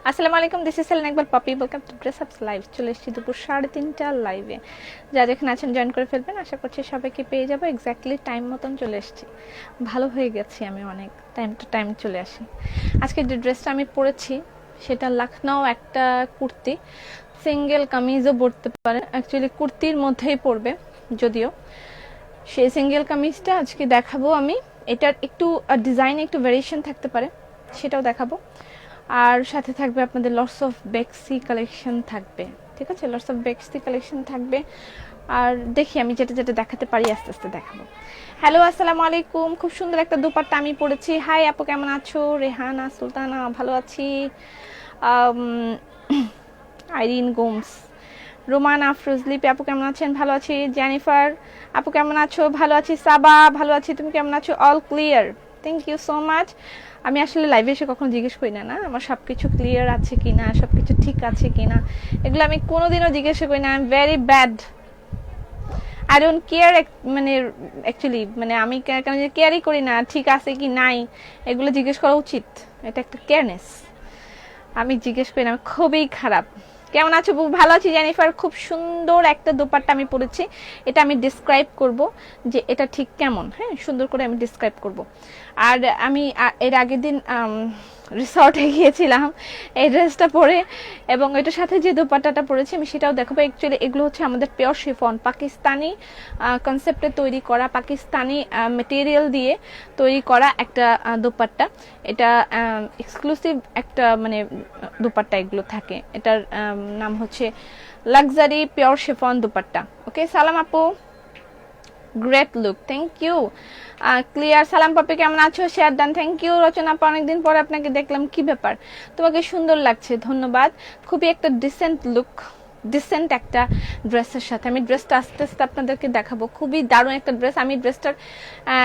আসসালামু আলাইকুম, this is Selina Iqbal Popy. Welcome to dress ups live. চলে এসেছি দুপুর 3:30টার লাইভে। যা যেখানে আছেন জয়েন করে ফেলবেন। আশা করছি সবাইকে পেয়ে যাবো। এক্স্যাক্টলি টাইম মতন চলে এসেছি। ভালো হয়ে গেছি আমি, অনেক টাইম টু টাইম চলে আসি। আজকে যে ড্রেসটা আমি পরেছি সেটা লখনউ একটা কুর্তি, সিঙ্গেল কামিজও পরতে পারে, অ্যাকচুয়ালি কুর্তির মধ্যেই পরবে যদিও। সেই সিঙ্গেল কামিজটা আজকে দেখাবো আমি। এটার একটু ডিজাইনে একটু ভেরিয়েশন থাকতে পারে, সেটাও দেখাবো। আর সাথে থাকবে আপনাদের লটস অফ বেক্সি কালেকশন থাকবে, ঠিক আছে? লটস অফ বেক্সি কালেকশন থাকবে। আর দেখি আমি যেটা যেটা দেখাতে পারি আস্তে আস্তে দেখাবো। হ্যালো, আসসালামু আলাইকুম। খুব সুন্দর একটা দুপাট্টা আমি পরেছি। হাই আপু, কেমন আছো? রেহানা সুলতানা, ভালো আছি। আইরিন গোমস, রোমান আফরোজলি আপু কেমন আছেন? ভালো আছি। জেনিফার আপু কেমন আছো? ভালো আছি। সাবা ভালো আছি, তুমি কেমন আছো? All clear, thank you so much. আমি আসলে লাইভে এসে কখনো জিজ্ঞেস করি না আমার সব কিছু ক্লিয়ার আছে কিনা, সব কিছু ঠিক আছে কিনা, এগুলো আমি কোনোদিনও জিজ্ঞেস করি না। I am very bad, I don't care. মানে অ্যাকচুয়ালি মানে আমি কেন যে কেয়ারই করি না ঠিক আছে কি নাই, এগুলো জিজ্ঞেস করা উচিত। এটা একটা কেয়ারনেস। আমি জিজ্ঞেস করি না, আমি খুবই খারাপ। কেমন আছো? ভালো আছি জেনিফার। খুব সুন্দর একটা দোপাট্টা আমি পরেছি, এটা আমি ডিসক্রাইব করব যে এটা ঠিক কেমন। হ্যাঁ, সুন্দর করে আমি ডিসক্রাইব করব। আর আমি এর আগের দিন রিসর্টে গিয়েছিলাম এই ড্রেসটা পরে, এবং এটার সাথে যে দোপাট্টাটা পরেছি আমি সেটাও দেখাবো। অ্যাকচুয়ালি এগুলো হচ্ছে আমাদের পিওর শিফন, পাকিস্তানি কনসেপ্টে তৈরি করা, পাকিস্তানি মেটেরিয়াল দিয়ে তৈরি করা একটা দোপাট্টা। এটা এক্সক্লুসিভ একটা মানে দোপাট্টা এগুলো থাকে। এটার নাম হচ্ছে luxury pure chiffon dupatta. Okay, সালাম আপু, great look, thank you. Clear, সালাম পাপি কেমন আছো? Share done, thank you. Rachna আপা, অনেকদিন পরে আপনাকে দেখলাম, কি ব্যাপার? তোমাকে সুন্দর লাগছে, ধন্যবাদ। খুবই একটা ডিসেন্ট লুক, ডিসেন্ট একটা ড্রেসের সাথে। আমি ড্রেসটা আস্তে আস্তে আপনাদেরকে দেখাবো। খুবই দারুণ একটা ড্রেস। আমি ড্রেসটার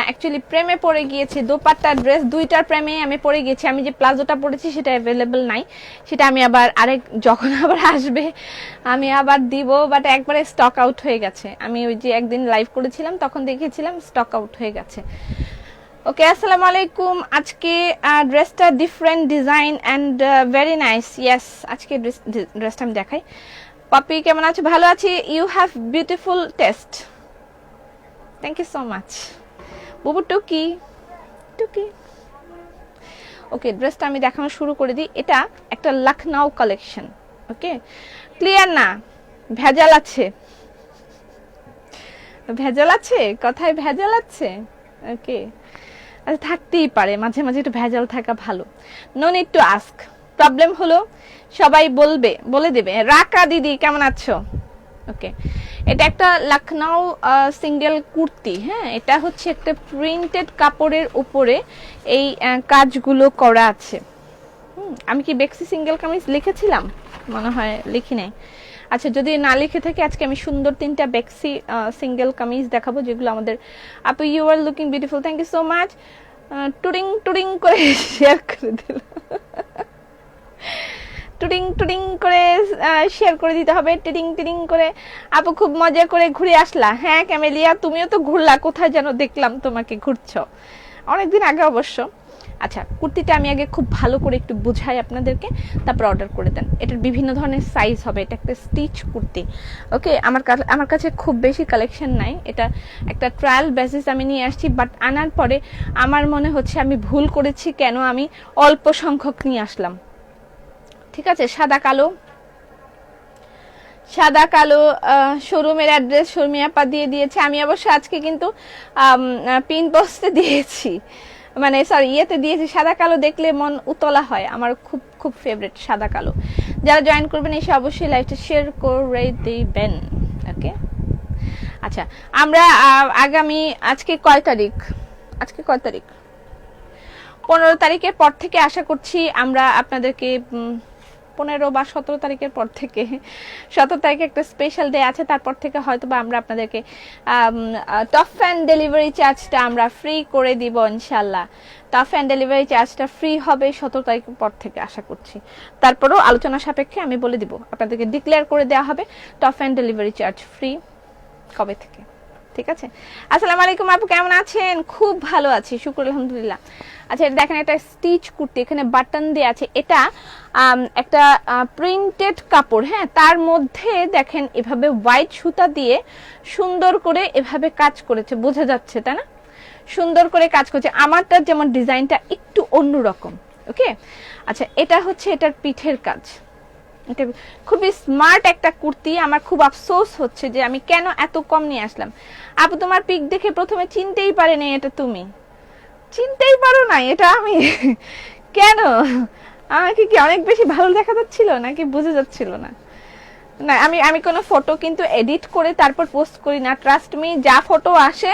অ্যাকচুয়ালি প্রেমে পড়ে গিয়েছি। দোপাট্টা ড্রেস দুইটার প্রেমে আমি পড়ে গিয়েছি। আমি যে প্লাজোটা পরেছি সেটা অ্যাভেলেবল নাই, সেটা আমি আবার যখন আবার আসবে আমি আবার দিব, বাট একবারে স্টক আউট হয়ে গেছে। আমি ওই যে একদিন লাইভ করেছিলাম তখন দেখেছিলাম স্টক আউট হয়ে গেছে। ওকে, আসসালামু আলাইকুম। আজকে ড্রেসটা different design and very nice. Yes, আজকে ড্রেসটা আমি দেখাই। পাপি কেমন আছো? ভালো আছি। You have beautiful taste, thank you so much. বুবু টুকি টুকি। ওকে, ড্রেসটা আমি দেখানো শুরু করে দিই। এটা একটা লখনউ কালেকশন। ওকে, ক্লিয়ার না? ভেজাল আছে, ভেজাল আছে, কথায় ভেজাল আছে। ওকে, আচ্ছা থাকতেই পারে, মাঝে মাঝে একটু ভেজাল থাকা ভালো। No need to ask. Problem হলো সবাই বলে দেবে। রাকা দিদি কেমন আছো? ওকে, এটা একটা লখনউ সিঙ্গেল কুর্তি। হ্যাঁ, এটা হচ্ছে একটা প্রিন্টেড কাপড়ের উপরে এই কাজগুলো করা আছে। আমি কি বেক্সি সিঙ্গেল কামিজ লিখেছিলাম? মনে হয় লিখি নাই। আচ্ছা, যদি না লিখে থাকি আজকে আমি সুন্দর 3টা বেক্সি সিঙ্গেল কামিজ দেখাবো যেগুলো আমাদের। আপু you are looking beautiful, thank you so much. টুডিং টুডিং করে শেয়ার করে দিল, টুডিং টুডিং করে শেয়ার করে দিতে হবে, টিডিং টিডিং করে। আপু খুব মজা করে ঘুরে আসলা? হ্যাঁ ক্যামেলিয়া, তুমিও তো ঘুরলা, কোথায় যেন দেখলাম তোমাকে ঘুরছো অনেকদিন আগে অবশ্য। আচ্ছা, কুর্তিটা আমি আগে খুব ভালো করে একটু বুঝাই আপনাদেরকে, তারপর অর্ডার করে দেন। এটার বিভিন্ন ধরনের সাইজ হবে, এটা একটা স্টিচ কুর্তি। ওকে, আমার কাছে খুব বেশি কালেকশন নাই, এটা একটা ট্রায়াল বেসিস আমি নিয়ে আসছি। বাট আনার পরে আমার মনে হচ্ছে আমি ভুল করেছি, কেন আমি অল্প সংখ্যক নিয়ে আসলাম। ঠিক আছে, সাদা কালো, সাদা কালো শোরুমের অ্যাড্রেস শর্মিয়া আপা দিয়ে দিয়েছে। আমি অবশ্য আজকে কিন্তু পিন পোস্টে দিয়েছি, মানে সরি ইয়েতে দিয়েছি। সাদা কালো দেখলে মন উতলা হয়, আমার খুব খুব ফেভারিট সাদা কালো। যারা জয়েন করবেন এসে অবশ্যই লাইভটা শেয়ার করে দিবেন। ওকে, আচ্ছা আমরা আগামী আজকে কয় তারিখ? আজকে কয় তারিখ? 15 তারিখের পর থেকে আশা করছি আমরা আপনাদেরকে 15 বা 17 তারিখের পর থেকে, 17 তারিখে একটা স্পেশাল ডে আছে, তারপর থেকে হয়তো বা আমরা আপনাদেরকে টপ ফ্যান ডেলিভারি চার্জটা আমরা ফ্রি করে দিব ইনশাল্লাহ। টপ ফ্যান ডেলিভারি চার্জটা ফ্রি হবে 17 তারিখের পর থেকে আশা করছি। তারপরেও আলোচনা সাপেক্ষে আমি বলে দিব, আপনাদেরকে ডিক্লেয়ার করে দেওয়া হবে top fan delivery charge free কবে থেকে। ঠিক আছে। আসসালামু আলাইকুম আপু, কেমন আছেন? খুব ভালো আছি, শুকর আলহামদুলিল্লাহ। আচ্ছা, এটা দেখেন, একটা স্টিচ কুর্তি, এখানে বাটন দেওয়া আছে। এটা একটা প্রিন্টেড কাপড়, হ্যাঁ, তার মধ্যে দেখেন এভাবে হোয়াইট সুতা দিয়ে সুন্দর করে এভাবে কাজ করেছে, বোঝা যাচ্ছে তাই না? সুন্দর করে কাজ করছে। আমারটার যেমন ডিজাইনটা একটু অন্যরকম। ওকে, আচ্ছা, এটা হচ্ছে এটার পিঠের কাজ। এটা খুবই স্মার্ট একটা কুর্তি। আমার খুব আফসোস হচ্ছে যে আমি কেন এত কম নিয়ে আসলাম। আপু তোমার পিক দেখে প্রথমে চিনতেই পারেনি এটা তুমি। চিনতেই পারো না এটা আমি? কেন? আমাকে কি অনেক বেশি ভালো দেখা যাচ্ছিল নাকি বোঝা যাচ্ছিল না? না, আমি কোনো ফটো কিন্তু এডিট করে তারপর পোস্ট করি না। ট্রাস্ট মি, যা ফটো আসে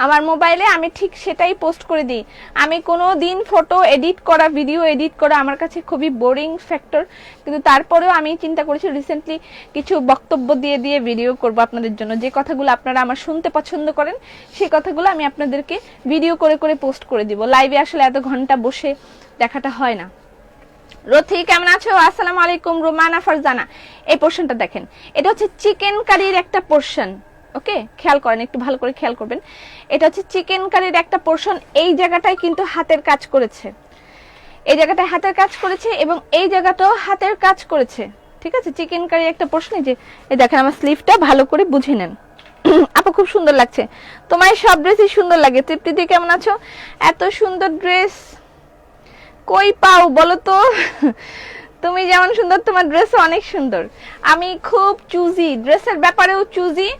আমার মোবাইলে আমি ঠিক সেটাই পোস্ট করে দিই। আমি কোনো দিন ফটো এডিট করা, ভিডিও এডিট করা আমার কাছে খুবই বোরিং ফ্যাক্টর। কিন্তু তারপরেও আমি চিন্তা করেছি রিসেন্টলি কিছু বক্তব্য দিয়ে দিয়ে ভিডিও করব আপনাদের জন্য। যে কথাগুলো আপনারা আমার শুনতে পছন্দ করেন সেই কথাগুলো আমি আপনাদেরকে ভিডিও করে করে পোস্ট করে দিব। লাইভে আসলে এত ঘন্টা বসে দেখাটা হয় না। রথি কেমন আছো? আসসালামু আলাইকুম। রোমানা ফারজানা, এই পোরশনটা দেখেন, এটা হচ্ছে চিকেন কারির একটা পোরশন। ওকে, খেয়াল করেন, একটু ভালো করে খেয়াল করবেন। এটা হচ্ছে চিকেন কারির একটা পোরশন। এই জায়গাটায় কিন্তু হাতের কাজ করেছে, এই জায়গাটায় হাতের কাজ করেছে এবং এই জায়গাটাও হাতের কাজ করেছে। ঠিক আছে, চিকেন কারির একটা পোরশন। এই যে এই দেখেন, আমার স্লিভটা ভালো করে বুঝে নেন। আপু খুব সুন্দর লাগছে তোমার, সব ড্রেসই সুন্দর লাগে। তৃপ্তি কেমন আছো? এত সুন্দর ড্রেস কই পাও বলো তো? তুমি যেমন সুন্দর তোমার ড্রেসও অনেক সুন্দর। আমি খুব চুজি, ড্রেসের ব্যাপারেও চুজি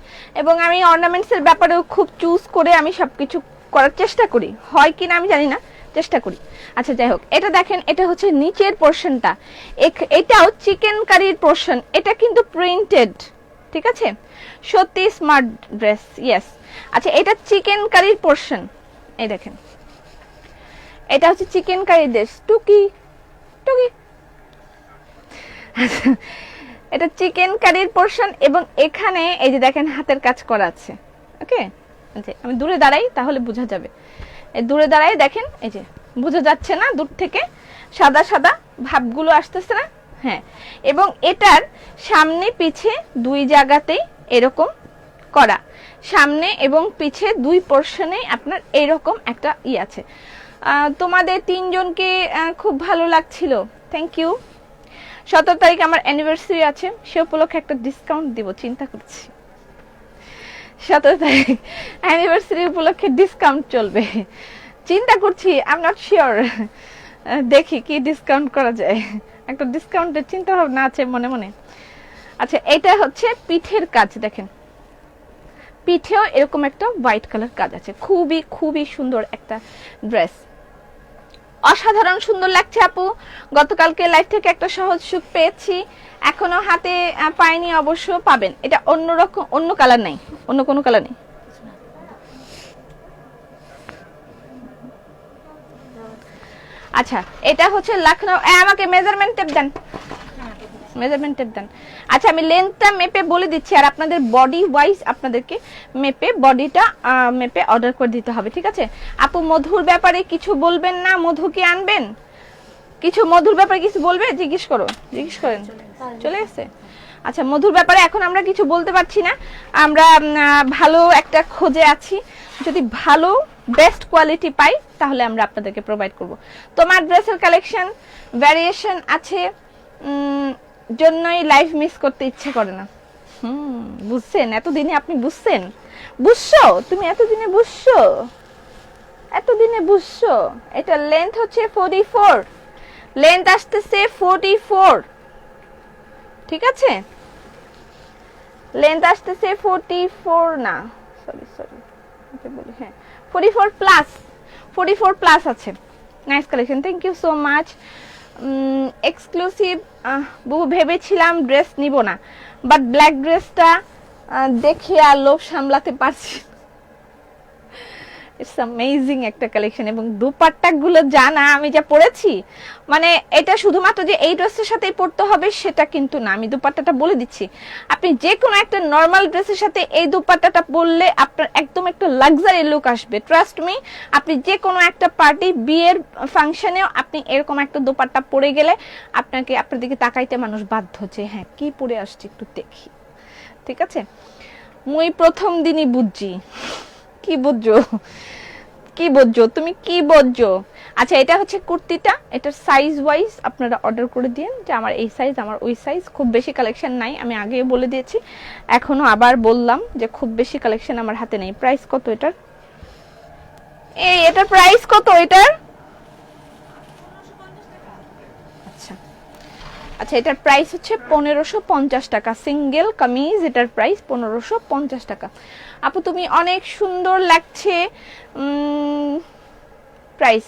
এবং আমি অর্নামেন্টসের ব্যাপারেও খুব চুজ করে আমি সবকিছু করার চেষ্টা করি। হয় কিনা আমি জানি না, চেষ্টা করি। আচ্ছা যাই হোক, এটা দেখেন, এটা হচ্ছে নিচের পোরশনটা। এটাও চিকেন কারির পোরশন। এটা কিন্তু প্রিন্টেড, ঠিক আছে, সত্যি স্মার্ট ড্রেস। ইয়েস। আচ্ছা, এটা চিকেন কারির পোরশন। এই দেখেন, এটা হচ্ছে চিকেন কারি ড্রেস। টুকি টুকি, এটা চিকেন কারির পোরশন এবং এখানে এই যে দেখেন হাতের কাজ করা আছে। ওকে, আমি দূরে দাঁড়াই তাহলে বোঝা যাবে। এই দূরে দাঁড়াই দেখেন, এই যে বোঝা যাচ্ছে না দূর থেকে সাদা সাদা ভাবগুলো আসতেছে না? হ্যাঁ, এবং এটার সামনে পিছে দুই জায়গাতেই এরকম করা, সামনে এবং পিছে দুই পোরশনে আপনার এরকম একটা ই আছে। তোমাদের তিনজনকে খুব ভালো লাগছিল, থ্যাংক ইউ। 17 তারিখ আমার অ্যানিভার্সারি আছে, সে উপলক্ষে একটা ডিসকাউন্ট দিব চিন্তা করছি। 17 তারিখ অ্যানিভার্সারি উপলক্ষে ডিসকাউন্ট চলবে, চিন্তা করছি। আই এম নট শিওর, দেখি কি ডিসকাউন্ট করা যায়। একটা ডিসকাউন্টের চিন্তা ভাবনা আছে মনে মনে। আচ্ছা, এটা হচ্ছে পিঠের কাজ। দেখেন, পিঠেও এরকম একটা হোয়াইট কালার কাজ আছে। খুবই খুবই সুন্দর একটা ড্রেস, অসাধারণ সুন্দর লাগছে আপু। গতকালকে লাইভ থেকে একটা সহজ সুখ পেয়েছি, এখনো হাতে পাইনি, অবশ্য পাবেন। এটা অন্যরকম, অন্য কালার নাই, অন্য কোনো কালার নেই। আচ্ছা, এটা হচ্ছে লখনউ। আমাকে মেজারমেন্ট টেপ দেন, মেজারমেন্ট টেপ দেন। আচ্ছা, আমি লেন্থটা মেপে বলে দিচ্ছি আর আপনাদের বডি ওয়াইজ আপনাদেরকে মেপে বডিটা মেপে অর্ডার করে দিতে হবে, ঠিক আছে? আপু মধুর ব্যাপারে কিছু বলবেন না? মধু কি আনবেন? কিছু মধুর ব্যাপারে কিছু বলবে? জিজ্ঞেস করো, জিজ্ঞেস করেন। চলে গেছে? আচ্ছা, মধুর ব্যাপারে এখন আমরা কিছু বলতে পারছি না। আমরা ভালো একটা খোঁজে আছি, যদি ভালো বেস্ট কোয়ালিটি পাই তাহলে আমরা আপনাদেরকে প্রোভাইড করব। তোমার ড্রেসের কালেকশন ভ্যারিয়েশন আছে জন্যই লাইভ মিস করতে ইচ্ছে করে না। বুঝছেন? এতদিনে আপনি বুঝছেন? বুঝছো তুমি? এতদিনে বুঝছো? এতদিনে বুঝছো? এটা লেন্থ হচ্ছে 44, লেন্থ আসতেছে 44, ঠিক আছে? লেন্থ আসতেছে 44 না, সরি সরি বলি, হ্যাঁ 44 প্লাস, 44 প্লাস আছে। Nice collection, thank you so much. Exclusive বহু ভেবেছিলাম ড্রেস নিব না, বাট ব্ল্যাক ড্রেসটা দেখে আর লোভ সামলাতে পারছি। ইটস অ্যামেজিং একটা কালেকশন এবং দুপাট্টাগুলো জানা আমি যা পরেছি, মানে এটা শুধুমাত্র যে এই ড্রেসের সাথেই পরতে হবে সেটা কিন্তু না। আমি দুপাট্টাটা বলে দিচ্ছি, আপনি যে কোনো একটা নর্মাল ড্রেসের সাথে এই দুপাট্টাটা পরলে আপনার একদম একটা লাক্সারি লুক আসবে। ট্রাস্ট মি, আপনি যে কোনো একটা পার্টি, বিয়ের ফাংশনেও আপনি এরকম একটা দুপাট্টা পরে গেলে আপনার দিকে তাকাইতে মানুষ বাধ্য যে হ্যাঁ কি পরে আসছে একটু দেখি, ঠিক আছে? মুই প্রথম দিনই বুঝছি। কি বুঝছো, কি বুঝছো তুমি, কি বুঝছো? আচ্ছা, এটা হচ্ছে কুর্তিটা, এটার সাইজ ওয়াইজ আপনারা অর্ডার করে দিন যে আমার এই সাইজ, আমার ওই সাইজ। খুব বেশি কালেকশন নাই, আমি আগে বলে দিয়েছি, এখনো আবার বললাম যে খুব বেশি কালেকশন আমার হাতে নেই। প্রাইস কত এটার? এই এটার প্রাইস কত এটার? আচ্ছা আচ্ছা, এটার প্রাইস হচ্ছে 1550 টাকা। সিঙ্গেল কামিজ, এটার প্রাইস 1550 টাকা। আপু তুমি অনেক সুন্দর লাগছে। প্রাইস,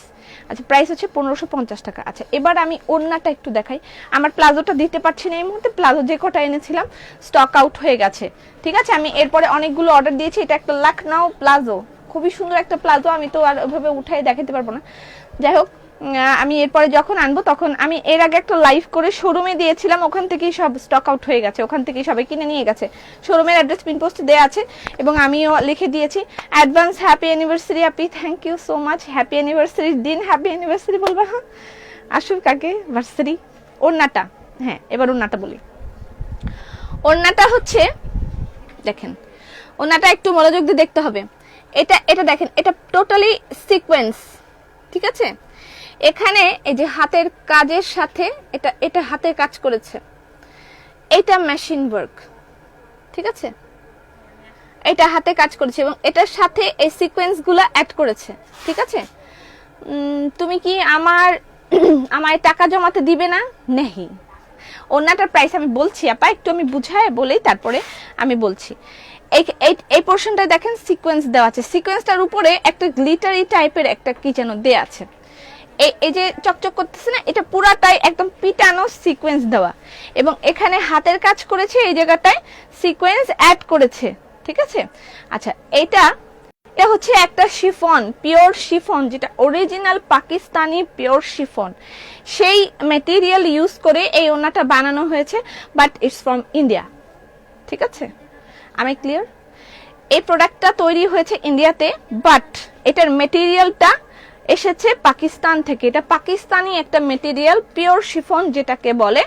আচ্ছা প্রাইস হচ্ছে 1550 টাকা। আচ্ছা, এবার আমি ওড়নাটা একটু দেখাই। আমার প্লাজোটা দিতে পারছি না এই মুহূর্তে, প্লাজো যে কটা এনেছিলাম স্টক আউট হয়ে গেছে। ঠিক আছে, আমি এরপরে অনেকগুলো অর্ডার দিয়েছি। এটা একটা লখনউ প্লাজো, খুবই সুন্দর একটা প্লাজো, আমি তো আর ওইভাবে উঠাই দেখাতে পারবো না। যাই হোক, আমি এরপরে যখন আনবো তখন, আমি এর আগে একটা লাইভ করে শোরুমে দিয়েছিলাম, ওখান থেকেই সব স্টক আউট হয়ে গেছে, ওখান থেকেই সবাই কিনে নিয়ে গেছে। শোরুমের অ্যাড্রেস পিন পোস্টে দেওয়া আছে এবং আমিও লিখে দিয়েছি। অ্যাডভান্স হ্যাপি অ্যানিভার্সারি আপি, thank you so much. Happy অ্যানিভার্সারির দিন হ্যাপি অ্যানিভার্সারি বলবা? হ্যাঁ, আসুক কাকে ভার্সারি। ওড়নাটা, হ্যাঁ এবার ওড়নাটা বলি। ওড়নাটা হচ্ছে, দেখেন ওড়নাটা একটু মনোযোগ দিয়ে দেখতে হবে। এটা এটা দেখেন, এটা টোটালি সিকোয়েন্স, ঠিক আছে? এখানে এই যে হাতের কাজের সাথে এটা এটা হাতের কাজ করেছে, এটা মেশিন ওয়ার্ক, ঠিক আছে? এটা হাতে কাজ করেছে এবং এটার সাথে এই সিকোয়েন্স গুলো অ্যাড করেছে, ঠিক আছে? তুমি কি আমায় টাকা জমাতে দিবে না? নেই। ওনাটার প্রাইস আমি বলছি আপা, একটু আমি বুঝায় বলেই তারপরে আমি বলছি। এই পোর্শনটা দেখেন সিকোয়েন্স দেওয়া আছে, সিকোয়েন্সটার উপরে একটা গ্লিটারি টাইপের একটা কি যেন দেয়া আছে। এই যে চকচক করতেছে না, এটা পুরাটাই একদম পিটানো সিকোয়েন্স দেওয়া এবং এখানে হাতের কাজ করেছে, এই জায়গাটায় সিকোয়েন্স অ্যাড করেছে, ঠিক আছে? আচ্ছা, এটা হচ্ছে একটা শিফন, পিওর শিফন, যেটা অরিজিনাল পাকিস্তানি পিওর শিফন, সেই ম্যাটেরিয়াল ইউজ করে এই ওড়নাটা বানানো হয়েছে, বাট ইটস ফ্রম ইন্ডিয়া, ঠিক আছে? আমি ক্লিয়ার? এই প্রোডাক্টটা তৈরি হয়েছে ইন্ডিয়াতে, বাট এটার মেটেরিয়ালটা এসেছে পাকিস্তান থেকে। এটা পাকিস্তানি একটা মেটেরিয়াল, পিওর শিফন যেটাকে বলে,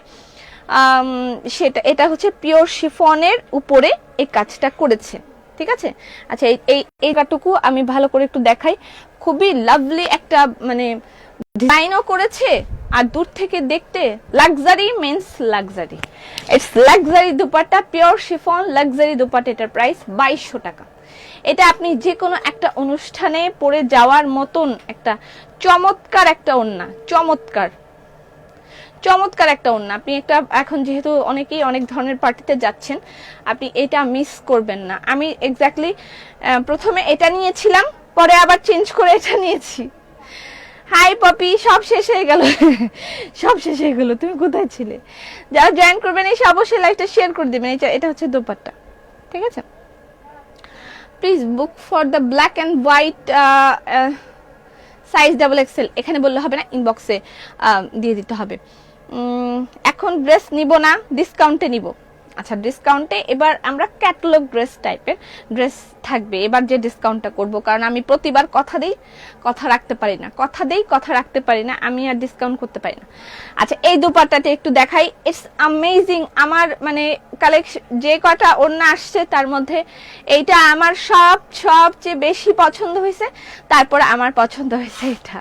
সেটা এটা হচ্ছে পিওর শিফনের উপরে এই কাজটা করেছে, ঠিক আছে? আচ্ছা, এইটুকু আমি ভালো করে একটু দেখাই। খুবই লাভলি একটা মানে ডিজাইনও করেছে, আর দূর থেকে দেখতে luxury means luxury, it's luxury dupatta, pure chiffon luxury dupatta. এটার প্রাইস 2200 টাকা। এটা আপনি যে কোনো একটা অনুষ্ঠানে পরে যাওয়ার মতন একটা চমৎকার একটা ওড়না, চমৎকার চমৎকার একটা ওড়না। আপনি একটা, এখন যেহেতু অনেকেই অনেক ধরনের পার্টিতে যাচ্ছেন, আপনি এটা মিস করবেন না। আমি এক্স্যাক্টলি প্রথমে এটা নিয়েছিলাম, পরে আবার চেঞ্জ করে এটা নিয়েছি। হাই পপি, সব শেষ হয়ে গেল, সব শেষ হয়ে গেল, তুমি কোথায় ছিলে? যারা জয়েন করবেন এসে অবশ্যই লাইভটা শেয়ার করে দিবেন। এটা হচ্ছে দোপাট্টা, ঠিক আছে? Please book for the black and white size XXL। এখানে বললে হবে না, ইনবক্সে দিয়ে দিতে হবে। এখন ড্রেস নিব না, ডিসকাউন্টে নিব। আচ্ছা, ডিসকাউন্টে এবার আমরা ক্যাটালগ ড্রেস টাইপের ড্রেস থাকবে এবার যে ডিসকাউন্টটা করব, কারণ আমি প্রতিবার কথা দেই, কথা রাখতে পারি না, কথা দেই, কথা রাখতে পারি না, আমি আর ডিসকাউন্ট করতে পারি না। আচ্ছা, এই দোপাট্টাটা একটু দেখাই। It's amazing. আমার মানে কালেকশন যে কটা ওড়না আসছে তার মধ্যে এইটা আমার সবচেয়ে বেশি পছন্দ হয়েছে, তারপর আমার পছন্দ হয়েছে এটা,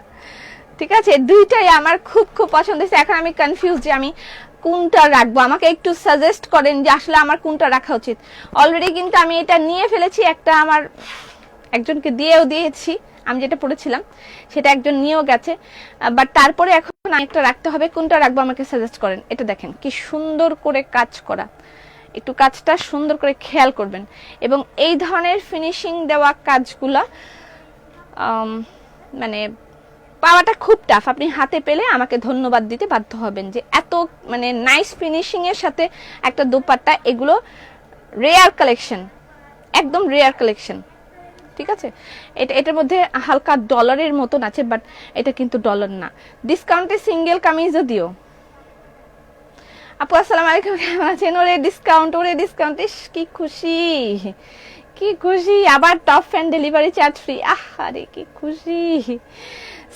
ঠিক আছে? দুইটাই আমার খুব পছন্দ হয়েছে। এখন আমি কনফিউজ যে আমি কোনটা রাখবো, আমাকে একটু সাজেস্ট করেন যে আসলে আমার কোনটা রাখা উচিত। অলরেডি কিন্তু আমি এটা নিয়ে ফেলেছি, একটা আমার একজনকে দিয়েও দিয়েছি, আমি যেটা পড়েছিলাম সেটা একজন নিয়েও গেছে, বাট তারপরে এখন একটা রাখতে হবে। কোনটা রাখবো আমাকে সাজেস্ট করেন। এটা দেখেন কি সুন্দর করে কাজ করা, একটু কাজটা সুন্দর করে খেয়াল করবেন। এবং এই ধরনের ফিনিশিং দেওয়া কাজগুলা মানে পাওয়াটা খুব টাফ। আপনি হাতে পেলে আমাকে ধন্যবাদ দিতে বাধ্য হবেন যে এত মানে নাইস ফিনিশিং এর সাথে একটা দোপাট্টা, এগুলো রেয়ার কালেকশন, একদম রেয়ার কালেকশন, ঠিক আছে? এটার মধ্যে হালকা ডলারের মতন আছে, বাট এটা কিন্তু ডলার না। ডিসকাউন্টে সিঙ্গেল কামিজও দিও। আপু আসসালামু আলাইকুম, কেমন আছেন? ওরে ডিসকাউন্ট, ওরে ডিসকাউন্ট, ইস কি খুশি, কি খুশি। আবার top fan delivery charge free, আরে কি খুশি।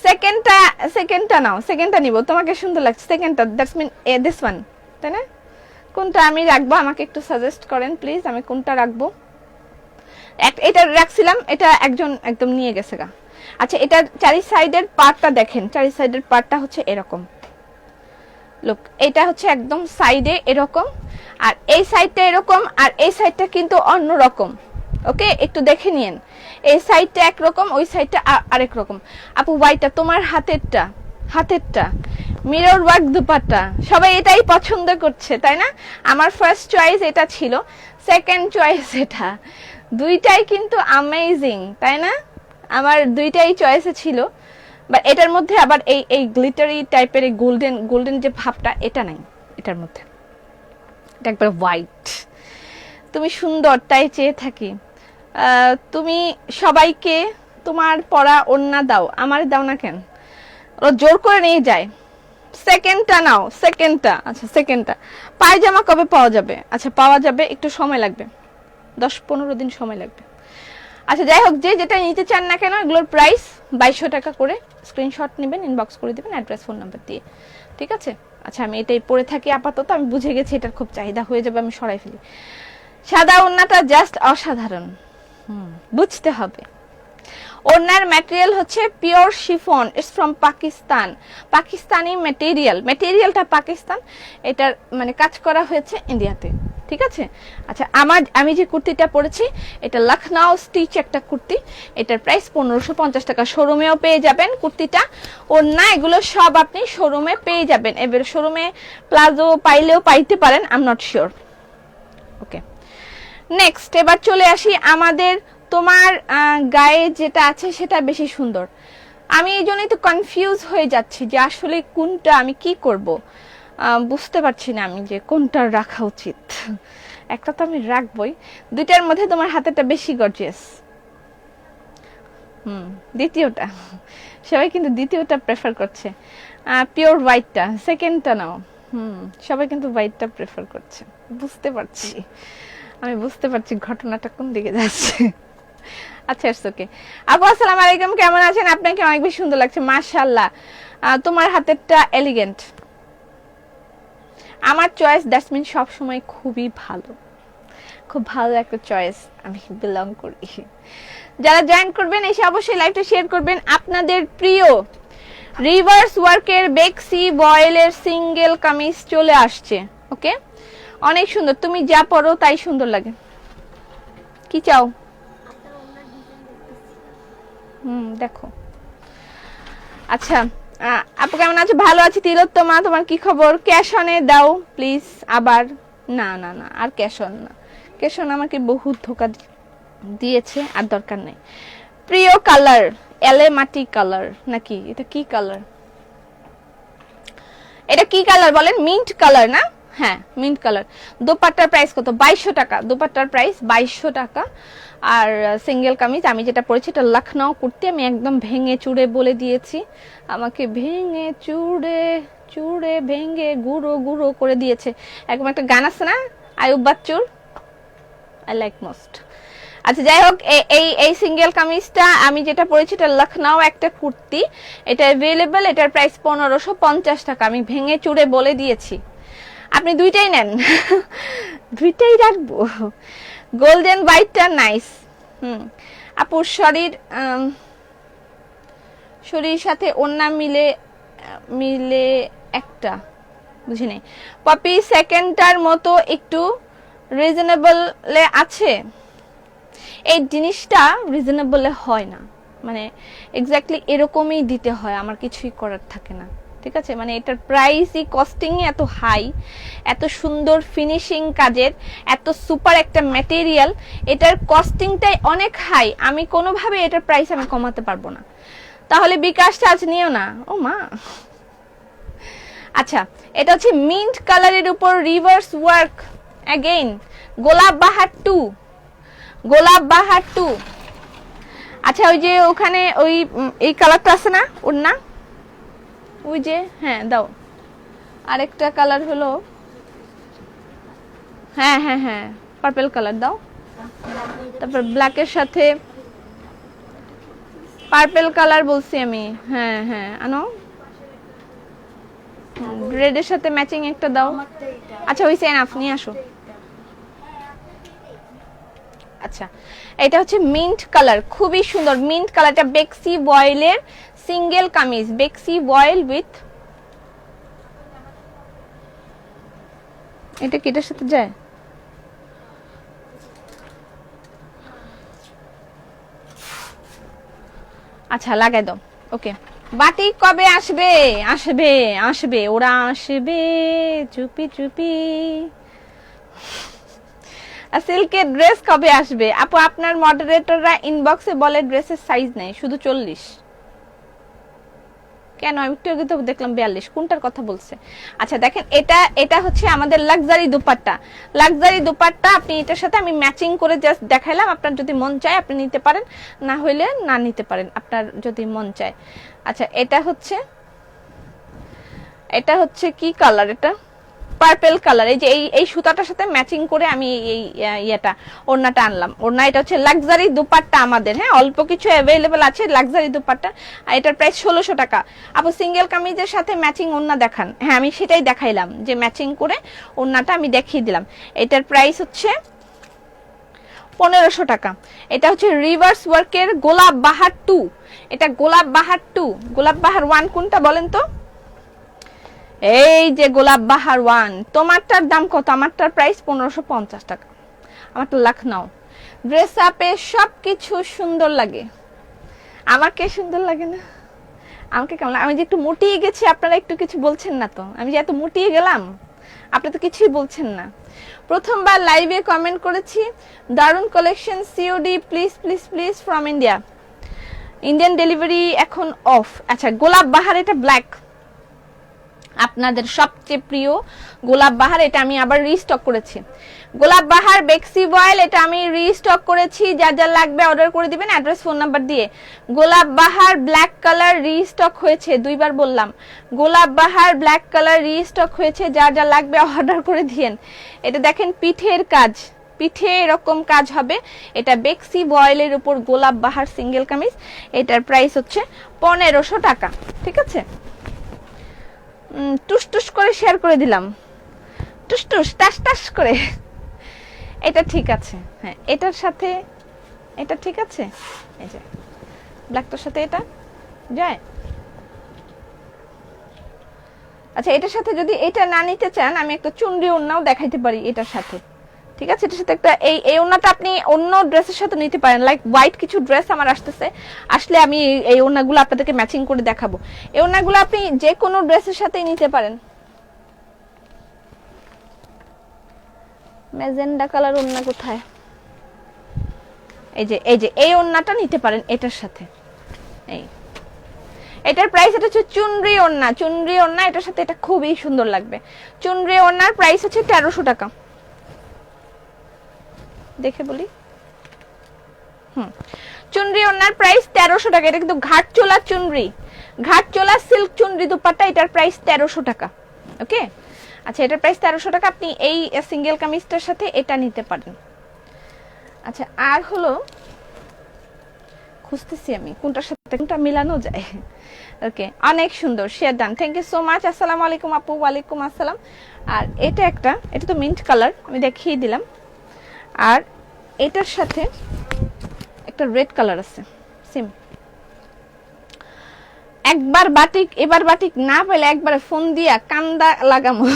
সেকেন্ডটা নাও, সেকেন্ডটা নিব, তোমাকে সুন্দর লাগছে সেকেন্ডটা, দ্যাটস মিন দিস ওয়ান, তাই না? কোনটা আমি রাখবো আমাকে একটু সাজেস্ট করেন প্লিজ, আমি কোনটা রাখবো? এটা রাখছিলাম, এটা একজন একদম নিয়ে গেছে গা। আচ্ছা, এটা চারি সাইডের পার্টটা দেখেন, চারি সাইডের পার্টটা হচ্ছে এরকম। লুক, এটা হচ্ছে একদম সাইডে এরকম, আর এই সাইডটা এরকম, আর এই সাইডটা কিন্তু অন্য রকম। ওকে, একটু দেখে নিন, এই সাইডটা একরকম, ওই সাইডটা আরেক রকম। আপু ওয়াইটা তোমার হাতেরটা মিরর ওয়ার্ক দুপাট্টা, সবাই এটাই পছন্দ করছে তাই না? আমার ফার্স্ট চয়েস এটা ছিল, সেকেন্ড চয়েস এটা, দুইটাই কিন্তু অ্যামেজিং তাই না? আমার দুইটাই চয়েসে ছিল, বাট এটার মধ্যে আবার এই গ্লিটারি টাইপের এই গোল্ডেন যে ভাবটা এটা নাই এটার মধ্যে, এটা একবার হোয়াইট। তুমি সুন্দর তাই চেয়ে থাকি। তুমি সবাইকে তোমার পরা ওড়না দাও, আমার দাও না কেন? ও জোর করে নিয়ে যায়। সেকেন্ডটা নাও, সেকেন্ডটা। আচ্ছা, সেকেন্ডটা। পায়জামা কবে পাওয়া যাবে? আচ্ছা, পাওয়া যাবে, একটু সময় লাগবে, 10-15 দিন সময় লাগবে। আচ্ছা, যাই হোক, যেটা নিতে চান না কেন, এগুলোর প্রাইস 2200 টাকা করে। স্ক্রিনশট নেবেন, ইনবক্স করে দেবেন অ্যাড্রেস ফোন নাম্বার দিয়ে, ঠিক আছে? আচ্ছা, আমি এটাই পরে থাকি আপাতত, আমি বুঝে গেছি এটার খুব চাহিদা হয়ে যাবে, আমি সরাই ফেলি। সাদা ওড়নাটা জাস্ট অসাধারণ, বুঝতে হবে। ওড়নার ম্যাটেরিয়াল হচ্ছে pure chiffon, it's from Pakistan, Pakistani ম্যাটেরিয়ালটা পাকিস্তান, এটার মানে কাজ করা হয়েছে ইন্ডিয়াতে, ঠিক আছে? আচ্ছা, আমি যে কুর্তিটা পরেছি এটা লখনউ স্টিচ একটা কুর্তি, এটার প্রাইস 1550 টাকা। শোরুমেও পেয়ে যাবেন কুর্তিটা, ওড়না এগুলো সব আপনি শোরুমে পেয়ে যাবেন। এবার শোরুমে প্লাজো পাইলেও পাইতে পারেন, I am not sure. Okay, next এবার চলে আসি আমাদের তোমার গায়ে যেটা আছে সেটা বেশি সুন্দর। আমি এই জন্যই তো কনফিউজ হয়ে যাচ্ছি যে আসলে কোনটা আমি কি করব, বুঝতে পারছি না আমি যে কোনটা রাখা উচিত। একটা তো আমি রাখবই, দুইটার মধ্যে তোমার হাতেটা বেশি গর্জিয়াস। দ্বিতীয়টা, সবাই কিন্তু দ্বিতীয়টা প্রেফার করছে, পিওর হোয়াইটটা। সেকেন্ডটা নাও, সবাই কিন্তু হোয়াইটটা প্রেফার করছে। আমি বুঝতে পারছি ঘটনাটা কোন দিকে যাচ্ছে। আচ্ছা, ইটস ওকে। আপু আসসালামু আলাইকুম, কেমন আছেন? আপনাকে অনেক বেশি সুন্দর লাগছে, মাশাআল্লাহ। তোমার হাতেরটা এলিগেন্ট। আমার চয়েস দ্যাটস মিন সব সময় খুবই ভালো, খুব ভালো একটা চয়েস আমি বিলং করি। যারা জয়েন করবেন এসে অবশ্যই লাইভটা শেয়ার করবেন। আপনাদের প্রিয় রিভার্স ওয়ার্কের বেক্সি বয়েলের সিঙ্গেল কামিজ চলে আসছে। ওকে, অনেক সুন্দর, তুমি যা পরো তাই সুন্দর লাগে। কি চাও? দেখো। আচ্ছা, আপু কেমন আছো? ভালো আছি তিলোত্তমা, তোমার কি খবর? ক্যাশ অনে দাও প্লিজ। আবার না না না, আর ক্যাশ অন না, ক্যাশ অন আমাকে বহুত ধোকা দিয়েছে, আর দরকার নেই। প্রিয় কালার এলে মাটি কালার নাকি? এটা কি কালার? এটা কি কালার বলেন? মিন্ট কালার না? হ্যাঁ, মিন্ট কালার। দোপাট্টার প্রাইস কত? 2200 টাকা। দোপাট্টার প্রাইস 2200 টাকা। আর সিঙ্গেল কামিজ আমি যেটা পরেছি এটা লখনউ কুর্তি, আমি একদম ভেঙে চুড়ে বলে দিয়েছি, আমাকে ভেঙে চুড়ে চুড়ে ভেঙে গুঁড়ো গুঁড়ো করে দিয়েছে। একদম একটা গান আছে না, আয়ুব বাচ্চুর, আই লাইক মোস্ট। আচ্ছা, যাই হোক, এই সিঙ্গেল কামিজটা আমি যেটা পরেছি এটা লখনউ একটা কুর্তি, এটা অ্যাভেলেবল, এটার প্রাইস 1550 টাকা। আমি ভেঙে চুড়ে বলে দিয়েছি, আপনি দুইটাই নেন। দুইটাই রাখবো। গোল্ডেন হোয়াইটটা নাইস। আপুর শরীর সাথে ওড়না মিলে একটা, বুঝি নাই। পপি সেকেন্ডটার মতো একটু রিজনেবলে আছে? এই জিনিসটা রিজনেবলে হয় না, মানে এক্স্যাক্টলি এরকমই দিতে হয়, আমার কিছুই করার থাকে না, ঠিক আছে? মানে এটার প্রাইসই কস্টিং এত হাই, এত সুন্দর ফিনিশিং কাজের, এত সুপার একটা ম্যাটেরিয়াল, এটার কস্টিংটাই অনেক হাই। আমি কোনোভাবে এটার প্রাইস আমি কমাতে পারবো না। তাহলে বিকাশ চার্জ নিও না। ও মা। আচ্ছা, এটা হচ্ছে মিন্ট কালারের উপর রিভার্স ওয়ার্ক, অ্যাগেইন গোলাপ বাহার 2, গোলাপ বাহার 2। আচ্ছা, ওই যে ওখানে ওই এই কালারটা আছে না ওড়না, ওই যে, হ্যাঁ দাও। আরেকটা কালার হলো, হ্যাঁ হ্যাঁ হ্যাঁ, পার্পল কালার দাও। তারপর ব্ল্যাকের সাথে পার্পল কালার বলছি আমি, হ্যাঁ হ্যাঁ আনো। রেডের সাথে ম্যাচিং একটা দাও। আচ্ছা, হইছে, এনাফ, নিয়ে আসো। আচ্ছা, এটা হচ্ছে মিন্ট কালার, খুবই সুন্দর মিন্ট কালারটা, বেক্সি বয়েলের সিঙ্গেল কামিজ, বেক্সি বয়েল উইথ, এটা কি এটার সাথে যায়? আচ্ছা লাগাই দাও। ওকে, বাটিক কবে আসবে? আসবে আসবে, ওরা আসবে চুপি চুপি। সিল্কের ড্রেস কবে আসবে আপু? আপনার মডারেটররা ইনবক্সে বলে ড্রেসের সাইজ নেই, শুধু 40। কেন? আমি একটু আগে তো দেখলাম 42, কোনটার কথা বলছে? আচ্ছা দেখেন, এটা হচ্ছে আমাদের লাক্সারি দুপাট্টা, লাক্সারি দুপাট্টা। আপনি এটার সাথে আমি ম্যাচিং করে জাস্ট দেখাইলাম, আপনার যদি মন চায় আপনি নিতে পারেন, না হইলে না নিতে পারেন, আপনার যদি মন চায়। আচ্ছা, এটা হচ্ছে কি কালার? এটা পার্পল কালার। এই যে এই সুতাটার সাথে ম্যাচিং করে আমি এই ইয়েটা ওড়নাটা আনলাম। ওড়না এটা হচ্ছে লাক্সারি দুপাট্টা আমাদের, হ্যাঁ অল্প কিছু অ্যাভেলেবল আছে লাক্সারি দুপাট্টা। আর এটার প্রাইস 1600 টাকা। আপু সিঙ্গেল কামিজের সাথে ম্যাচিং ওড়না দেখান। হ্যাঁ আমি সেটাই দেখাইলাম, যে ম্যাচিং করে ওড়নাটা আমি দেখিয়ে দিলাম। এটার প্রাইস হচ্ছে 1500 টাকা। এটা হচ্ছে রিভার্স ওয়ার্কের গোলাপ বাহার 2। এটা গোলাপ বাহার 2, গোলাপ বাহার 1 কোনটা বলেন তো? এই যে গোলাপ বাহার 1, তোমারটার দাম কত? আমারটার প্রাইস 1550 টাকা। আমারটা লখনউ। ড্রেস আপে সবকিছু সুন্দর লাগে, আমাকে সুন্দর লাগে না? আমাকে কেমন? আমি যে একটু মুটিয়ে গেছি, আপনারা একটু কিছু বলছেন না তো? আমি যে এত মুটিয়ে গেলাম, আপনি তো কিছুই বলছেন না। প্রথমবার লাইভে কমেন্ট করেছি, দারুন collection, COD please please please from India. Indian delivery এখন অফ। আচ্ছা, গোলাপ বাহার এটা ব্ল্যাক, আপনাদের সবচেয়ে প্রিয় গোলাপ বাহার, এটা আমি আবার রিস্টক করেছি। গোলাপ বাহার বেক্সি বয়েল, এটা আমি রিস্টক করেছি। যার যা লাগবে অর্ডার করে দিবেন অ্যাড্রেস ফোন নাম্বার দিয়ে। গোলাপ বাহার ব্ল্যাক কালার রিস্টক হয়েছে, দুইবার বললাম, গোলাপ বাহার ব্ল্যাক কালার রিস্টক হয়েছে, যার যা লাগবে অর্ডার করে দিয়েন। এটা দেখেন পিঠের কাজ, পিঠে এরকম কাজ হবে। এটা বেক্সি বয়েলের উপর গোলাপ বাহার সিঙ্গেল কামিজ। এটার প্রাইস হচ্ছে 1500 টাকা। ঠিক আছে, টুস টুস করে শেয়ার করে দিলাম, টুস টুস টাস টাস করে। এটা ঠিক আছে, হ্যাঁ এটার সাথে এটা ঠিক আছে। এই যে ব্ল্যাকটার সাথে এটা যায়। আচ্ছা, এটার সাথে যদি এটা না নিতে চান, আমি একটা চুনরি ওড়নাও দেখাইতে পারি এটার সাথে। ঠিক আছে, এটার সাথে একটা এই ওড়নাটা আপনি অন্য ড্রেসের সাথে নিতে পারেন। লাইক হোয়াইট কিছু ড্রেস আমার আসতেছে, আসলে আমি এই ওড়নাগুলো আপনাদেরকে ম্যাচিং করে দেখাবো। এই ওড়নাগুলো আপনি যে কোনো ড্রেসের সাথেই নিতে পারেন। ম্যাজেন্ডা কালার ওড়না কোথায়? এই যে এই ওড়নাটা নিতে পারেন এটার সাথে। এই এটার প্রাইস, এটা হচ্ছে চুনরি ওড়না, চুনরি ওড়না, এটার সাথে এটা খুবই সুন্দর লাগবে। চুনরি ওড়নার প্রাইস হচ্ছে 1300 টাকা। দেখে বলি, চুনরি ওড়নার প্রাইস 1300 টাকা। এটা কিন্তু ঘাটচোলা চুনরি, ঘাটচোলা সিল্ক চুনরি দুপাট্টা, এটার প্রাইস 1300 টাকা। ওকে, আচ্ছা এটার প্রাইস 1300 টাকা। আপনি এই সিঙ্গেল কামিজটার সাথে এটা নিতে পারেন। আচ্ছা, আর হলো খুঁজতেছি আমি কোনটার সাথে কোনটা মিলানো যায়। ওকে, অনেক সুন্দর, share done, thank you so much. আসসালামু আলাইকুম আপু। ওয়ালাইকুম আসসালাম। আর এটা তো মিন্ট কালার, আমি দেখিয়ে দিলাম। আর এটার সাথে একটা রেড কালার আছে সিম। একবার বাটিক, এবার বাটিক না পেলে একবার ফোন দিয়া কান্দা লাগামো।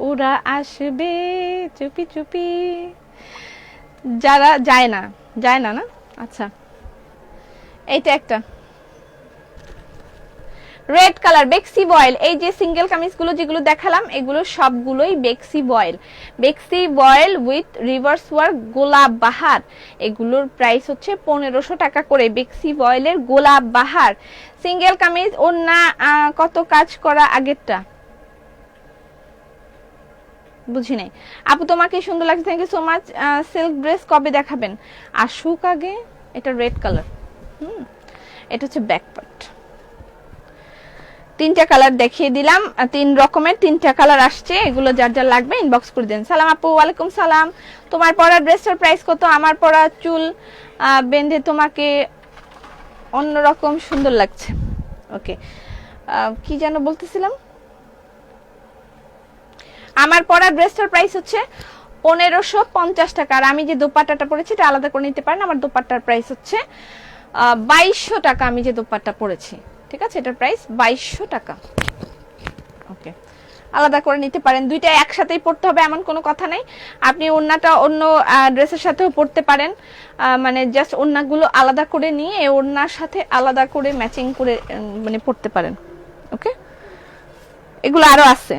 ওরা আসবে চুপি চুপি, যারা যায় না না। আচ্ছা, এইটা একটা রেড কালার বেক্সি বয়েল। এই যে সিঙ্গেল কামিজগুলো যেগুলো দেখালাম, এগুলো সবগুলোই বেক্সি বয়েল, বেক্সি বয়েল উইথ রিভার্স ওয়ার্ক গোলাপ বাহার। এগুলোর প্রাইস হচ্ছে 1500 টাকা করে। বেক্সি বয়েলের গোলাপ বাহার সিঙ্গেল কামিজ। ওড়না কত কাজ করা আগেরটা বুঝি নাই আপু, তোমাকে সুন্দর লাগছে, thank you so much. Silk dress কবে দেখাবেন? আসুক আগে। এটা রেড কালার, এটা হচ্ছে ব্যাক পার্ট। 3টা কালার দেখিয়ে দিলাম, 3 রকমের 3টা কালার আসছে। এগুলো যার যার লাগবে ইনবক্স করে দেন। সালাম আপু। ওয়ালাইকুম সালাম। তোমার পরা ড্রেসটার প্রাইস কত? আমার পরা চুল বেঁধে তোমাকে অন্যরকম সুন্দর লাগছে। ওকে, কি যেন বলতেছিলাম। আমার পরা ড্রেসটার প্রাইস হচ্ছে 1550 টাকা। আর আমি যে দোপাট্টাটা পরেছি এটা আলাদা করে নিতে পারেন, আমার দোপাট্টার প্রাইস হচ্ছে 2200 টাকা। আমি যে দোপাট্টা পরেছি, ঠিক আছে, এটার প্রাইস 2200 টাকা। ওকে, আলাদা করে নিতে পারেন, দুইটা একসাথেই পরতে হবে এমন কোনো কথা নেই। আপনি ওড়নাটা অন্য ড্রেসের সাথেও পরতে পারেন, মানে জাস্ট ওড়নাগুলো আলাদা করে নিয়ে এই ওড়নার সাথে আলাদা করে ম্যাচিং করে মানে পরতে পারেন। ওকে, এগুলো আরো আছে,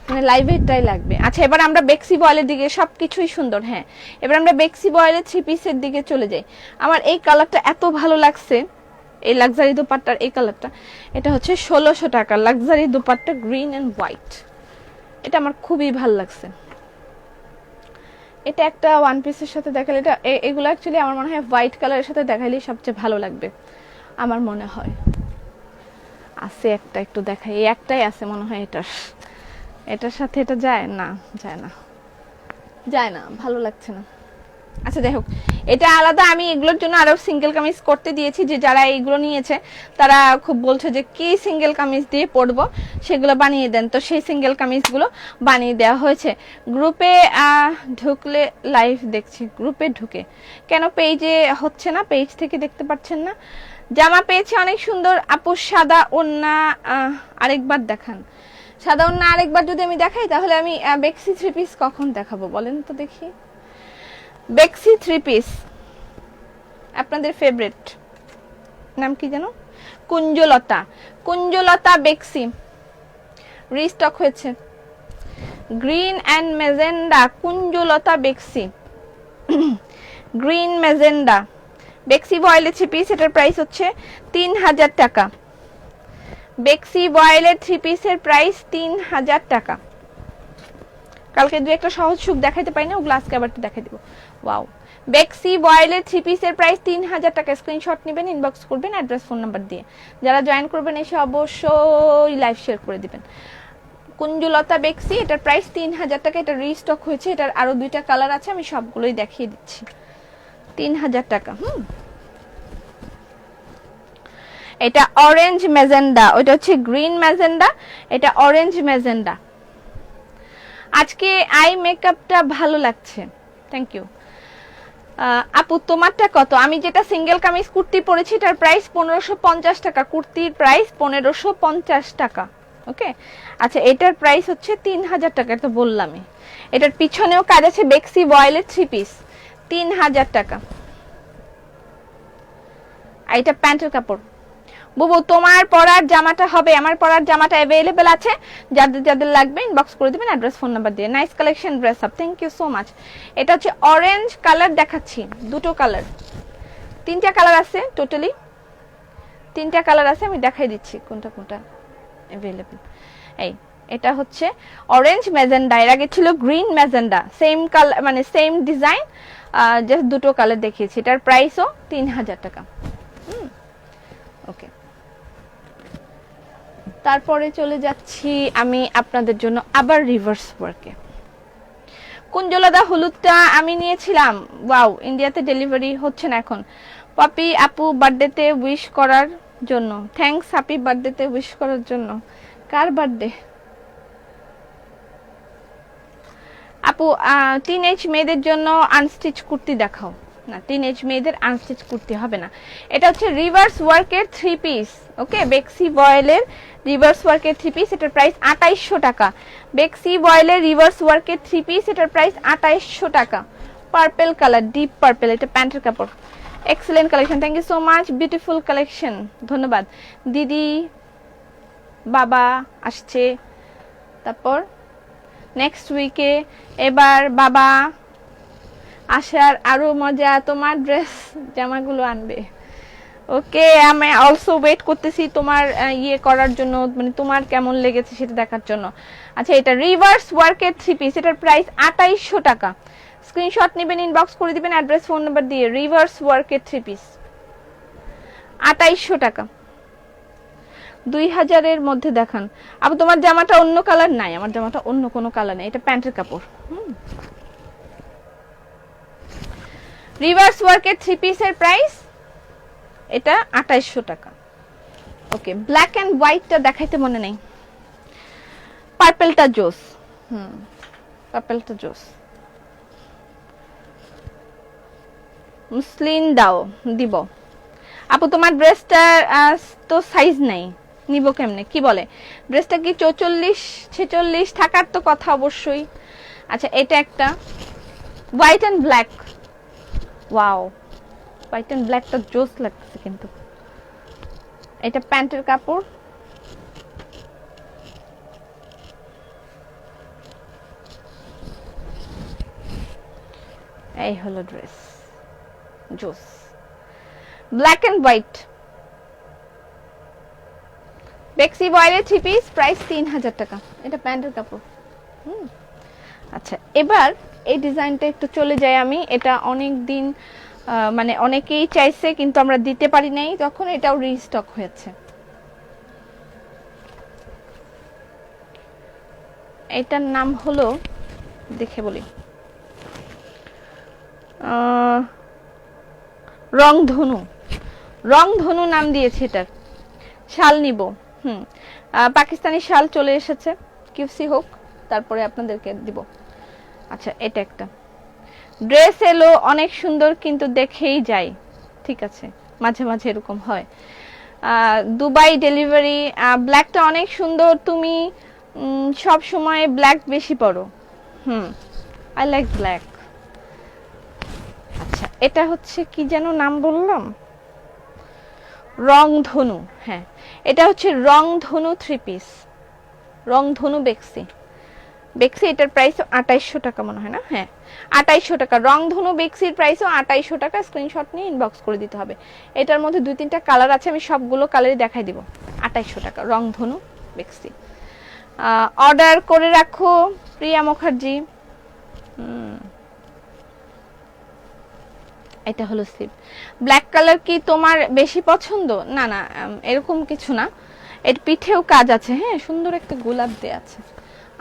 মানে লাইভে এটাই লাগবে। আচ্ছা, এবার আমরা বেক্সি বয়েলের দিকে, সবকিছুই সুন্দর। হ্যাঁ, এবার আমরা বেক্সি বয়েলের 3 পিসের দিকে চলে যাই। আমার এই কালারটা এত ভালো লাগছে, এই লাক্সারি দোপাট্টার এই কালারটা, এটা হচ্ছে 1600 টাকা luxury dupatta, green and white. এটা আমার খুবই ভালো লাগছে। এটা একটা ওয়ান পিসের সাথে দেখালে, এটা এগুলো অ্যাকচুয়ালি আমার মনে হয় হোয়াইট কালারের সাথে দেখাইলে সবচেয়ে ভালো লাগবে আমার মনে হয়। আছে একটা, একটু দেখাই, এই একটাই আছে মনে হয় এটার সাথে এটা যায় না, যায় না, ভালো লাগছে না। আচ্ছা যাই হোক, এটা আলাদা। আমি এগুলোর জন্য আরো সিঙ্গেল কামিজ করতে দিয়েছি, যে যারা এইগুলো নিয়েছে তারা খুব বলছে যে কি সিঙ্গেল কামিজ দিয়ে পরবো, সেগুলো বানিয়ে দেন। তো সেই সিঙ্গেল কামিজগুলো বানিয়ে দেওয়া হয়েছে। গ্রুপে ঢুকলে, লাইভ দেখছি গ্রুপে ঢুকে, কেন পেজে হচ্ছে না? পেজ থেকে দেখতে পাচ্ছেন না? জামা পেয়েছি অনেক সুন্দর আপু, সাদা ওড়না আরেকবার দেখান। সাদা ওড়না আরেকবার যদি আমি দেখাই, তাহলে আমি বেক্সি 3 পিস কখন দেখাবো বলেন তো দেখি। বেক্সি 3 পিস আপনাদের ফেভারিট নাম কি জানো? কুঞ্জলতা বেক্সি রিস্টক হয়েছে। গ্রিন এন্ড মেজেন্ডা কুঞ্জলতা বেক্সি, গ্রিন মেজেন্ডা বেক্সি বয়েলের 3 পিস, এটার প্রাইস হচ্ছে 3000 টাকা। বেক্সি বয়েলের 3 পিসের প্রাইস 3000 টাকা। কালকে দুই একটা সহজ সুখ দেখাইতে পারি না, ওগুলো আজকে আবার দেখাই দিব। ওয়াও, বেক্সি বয়েলের 3 পিসের প্রাইস 3000 টাকা। স্ক্রিনশট নেবেন, ইনবক্স করবেন অ্যাড্রেস ফোন নাম্বার দিয়ে। যারা জয়েন করবেন এসে অবশ্যই লাইভ শেয়ার করে দিবেন। কুঞ্জলতা বেক্সি, এটার প্রাইস 3000 টাকা। এটা রিস্টক হয়েছে, এটার আরো দুইটা কালার আছে, আমি সবগুলোই দেখিয়ে দিচ্ছি। 3000 টাকা। এটা অরেঞ্জ ম্যাজেন্ডা, ওটা হচ্ছে গ্রিন ম্যাজেন্ডা, এটা অরেঞ্জ ম্যাজেন্ডা। আজকে আই মেকআপটা ভালো লাগছে, থ্যাংক ইউ। আপু তোমারটা কত? আমি যেটা সিঙ্গেল কামিজ কুর্তি পরেছি এটার প্রাইস 1550 টাকা, কুর্তির প্রাইস 1550 টাকা। ওকে, আচ্ছা এটার প্রাইস হচ্ছে 3000 টাকা, এটা তো বললামই। এটার পিছনেও কাজ আছে, বেক্সি বয়েলের 3 পিস 3000 টাকা। এটা প্যান্টের কাপড়। বুবু তোমার পরার জামাটা হবে, আমার পরার জামাটা অ্যাভেলেবেল আছে, যাদের যাদের লাগবে ইনবক্স করে দিবেন অ্যাড্রেস ফোন নাম্বার দিয়ে। Nice collection dress up, thank you so much. এটা হচ্ছে অরেঞ্জ কালার দেখাচ্ছি, দুটো কালার, 3টা কালার আছে, টোটালি 3টা কালার আছে, আমি দেখাই দিচ্ছি কোনটা কোনটা অ্যাভেলেবেল। এই এটা হচ্ছে অরেঞ্জ ম্যাজেন্ডা, এর আগে ছিল গ্রিন ম্যাজেন্ডা, সেম কালার মানে সেম ডিজাইন, জাস্ট দুটো কালার দেখিয়েছি। এটার প্রাইসও 3000 টাকা। ওকে, তারপরে চলে যাচ্ছি আমি আপনাদের জন্য আবার রিভার্স ওয়ার্কে। কুঞ্জলতা হলুদটা আমি নিয়েছিলাম, ওয়াও, ইন্ডিয়াতে ডেলিভারি হচ্ছে না এখন। পপি আপু বার্থডেতে উইশ করার জন্য, থ্যাঙ্কস হ্যাপি বার্থডেতে উইশ করার জন্য। কার বার্থডে আপু? টিনেজ মেয়েদের জন্য আনস্টিচ কুর্তি দেখাও। না, টিনেজ মেয়েদের আনস্টিচ কুর্তি হবে না। এটা হচ্ছে রিভার্স ওয়ার্কের 3 পিস। ওকে, বেক্সি বয়েলের রিভার্স ওয়ার্কের 3 পিস, এটার প্রাইস 2800 টাকা। বেক্সি বয়েলের রিভার্স ওয়ার্কের 3 পিস, এটার প্রাইস 2800 টাকা। পার্পল কালার, ডিপ পার্পল, এটা প্যান্টের কাপড়। Excellent collection, thank you so much, beautiful collection, ধন্যবাদ। দিদি বাবা আসছে, তারপর নেক্সট উইকে এবার বাবা আসার আরো মজা, তোমার ড্রেস জামাগুলো আনবে। ওকে, আমি অলসো ওয়েট করতেছি তোমার ইয়ে করার জন্য, মানে তোমার কেমন লেগেছে সেটা দেখার জন্য। আচ্ছা, এটা রিভার্স ওয়ার্কের 3 পিস, এটার প্রাইস 2800 টাকা। স্ক্রিনশট নেবেন, ইনবক্স করে দিবেন অ্যাড্রেস ফোন নাম্বার দিয়ে। রিভার্স ওয়ার্কের 3 পিস 2800 টাকা। 2000 এর মধ্যে দেখান। আবার তোমার জামাটা অন্য কালার নাই, আমার জামাটা অন্য কোনো কালার নেই, এটা প্যান্টের কাপড়। রিভার্স ওয়ার্কের 3 পিসের প্রাইস এটা 2800 টাকা। ওকে, ব্ল্যাক এন্ড হোয়াইটটা দেখাইতে মনে নেই, পার্পলটা জোস। পার্পলটা জোস। মুসলিন দাও, দিব। আপু তোমার ড্রেসটার তো সাইজ নাই, নিব কেমনে? কি বলে, ড্রেসটা কি 44-46 থাকার তো কথা অবশ্যই। আচ্ছা এটা একটা white and black, wow white and ব্ল্যাকটা জোস লাগতেছে কিন্তু। এটা প্যান্টের কাপড়, এই হলো ড্রেস, জোস ব্ল্যাক এন্ড হোয়াইট। বেক্সি বয়েলের 3 পিস, প্রাইস 3000 টাকা। এটা প্যান্টের কাপড়। আচ্ছা এবার এই ডিজাইনটা একটু চলে যাই আমি। এটা অনেক দিন মানে অনেকেই চাইছে কিন্তু আমরা দিতে পারি নাই, তখন এটাও রিস্টক হয়েছে। এটার নাম হলো, দেখে বলি, রংধনু। রংধনু নাম দিয়েছে এটার। শাল নিব, পাকিস্তানি শাল চলে এসেছে, কিউসি হোক, তারপরে আপনাদেরকে দিব। আচ্ছা এটা একটা ড্রেস এলো অনেক সুন্দর কিন্তু দেখেই যাই, ঠিক আছে, মাঝে মাঝে এরকম হয়। দুবাই ডেলিভারি, ব্ল্যাকটা অনেক সুন্দর, তুমি সব সময় ব্ল্যাক বেশি পরো। I like black. আচ্ছা এটা হচ্ছে কি যেন নাম বললাম, রংধনু। হ্যাঁ এটা হচ্ছে রংধনু 3 পিস, রংধনু বেক্সি। বেক্সি এটার প্রাইস 2800 টাকা মনে হয় না? হ্যাঁ 2800 টাকা। রংধনু বেক্সির প্রাইসও 2800 টাকা। স্ক্রিনশট নিয়ে ইনবক্স করে দিতে হবে। এটার মধ্যে 2-3টা কালার আছে, আমি সবগুলো কালারই দেখাই দিব। 2800 টাকা রংধনু বেক্সি। অর্ডার করে রাখো প্রিয়া মুখার্জি। এটা হলো স্লিভ। ব্ল্যাক কালার কি তোমার বেশি পছন্দ? না না এরকম কিছু না, এর পিঠেও কাজ আছে। হ্যাঁ সুন্দর একটা গোলাপ দেয়া আছে।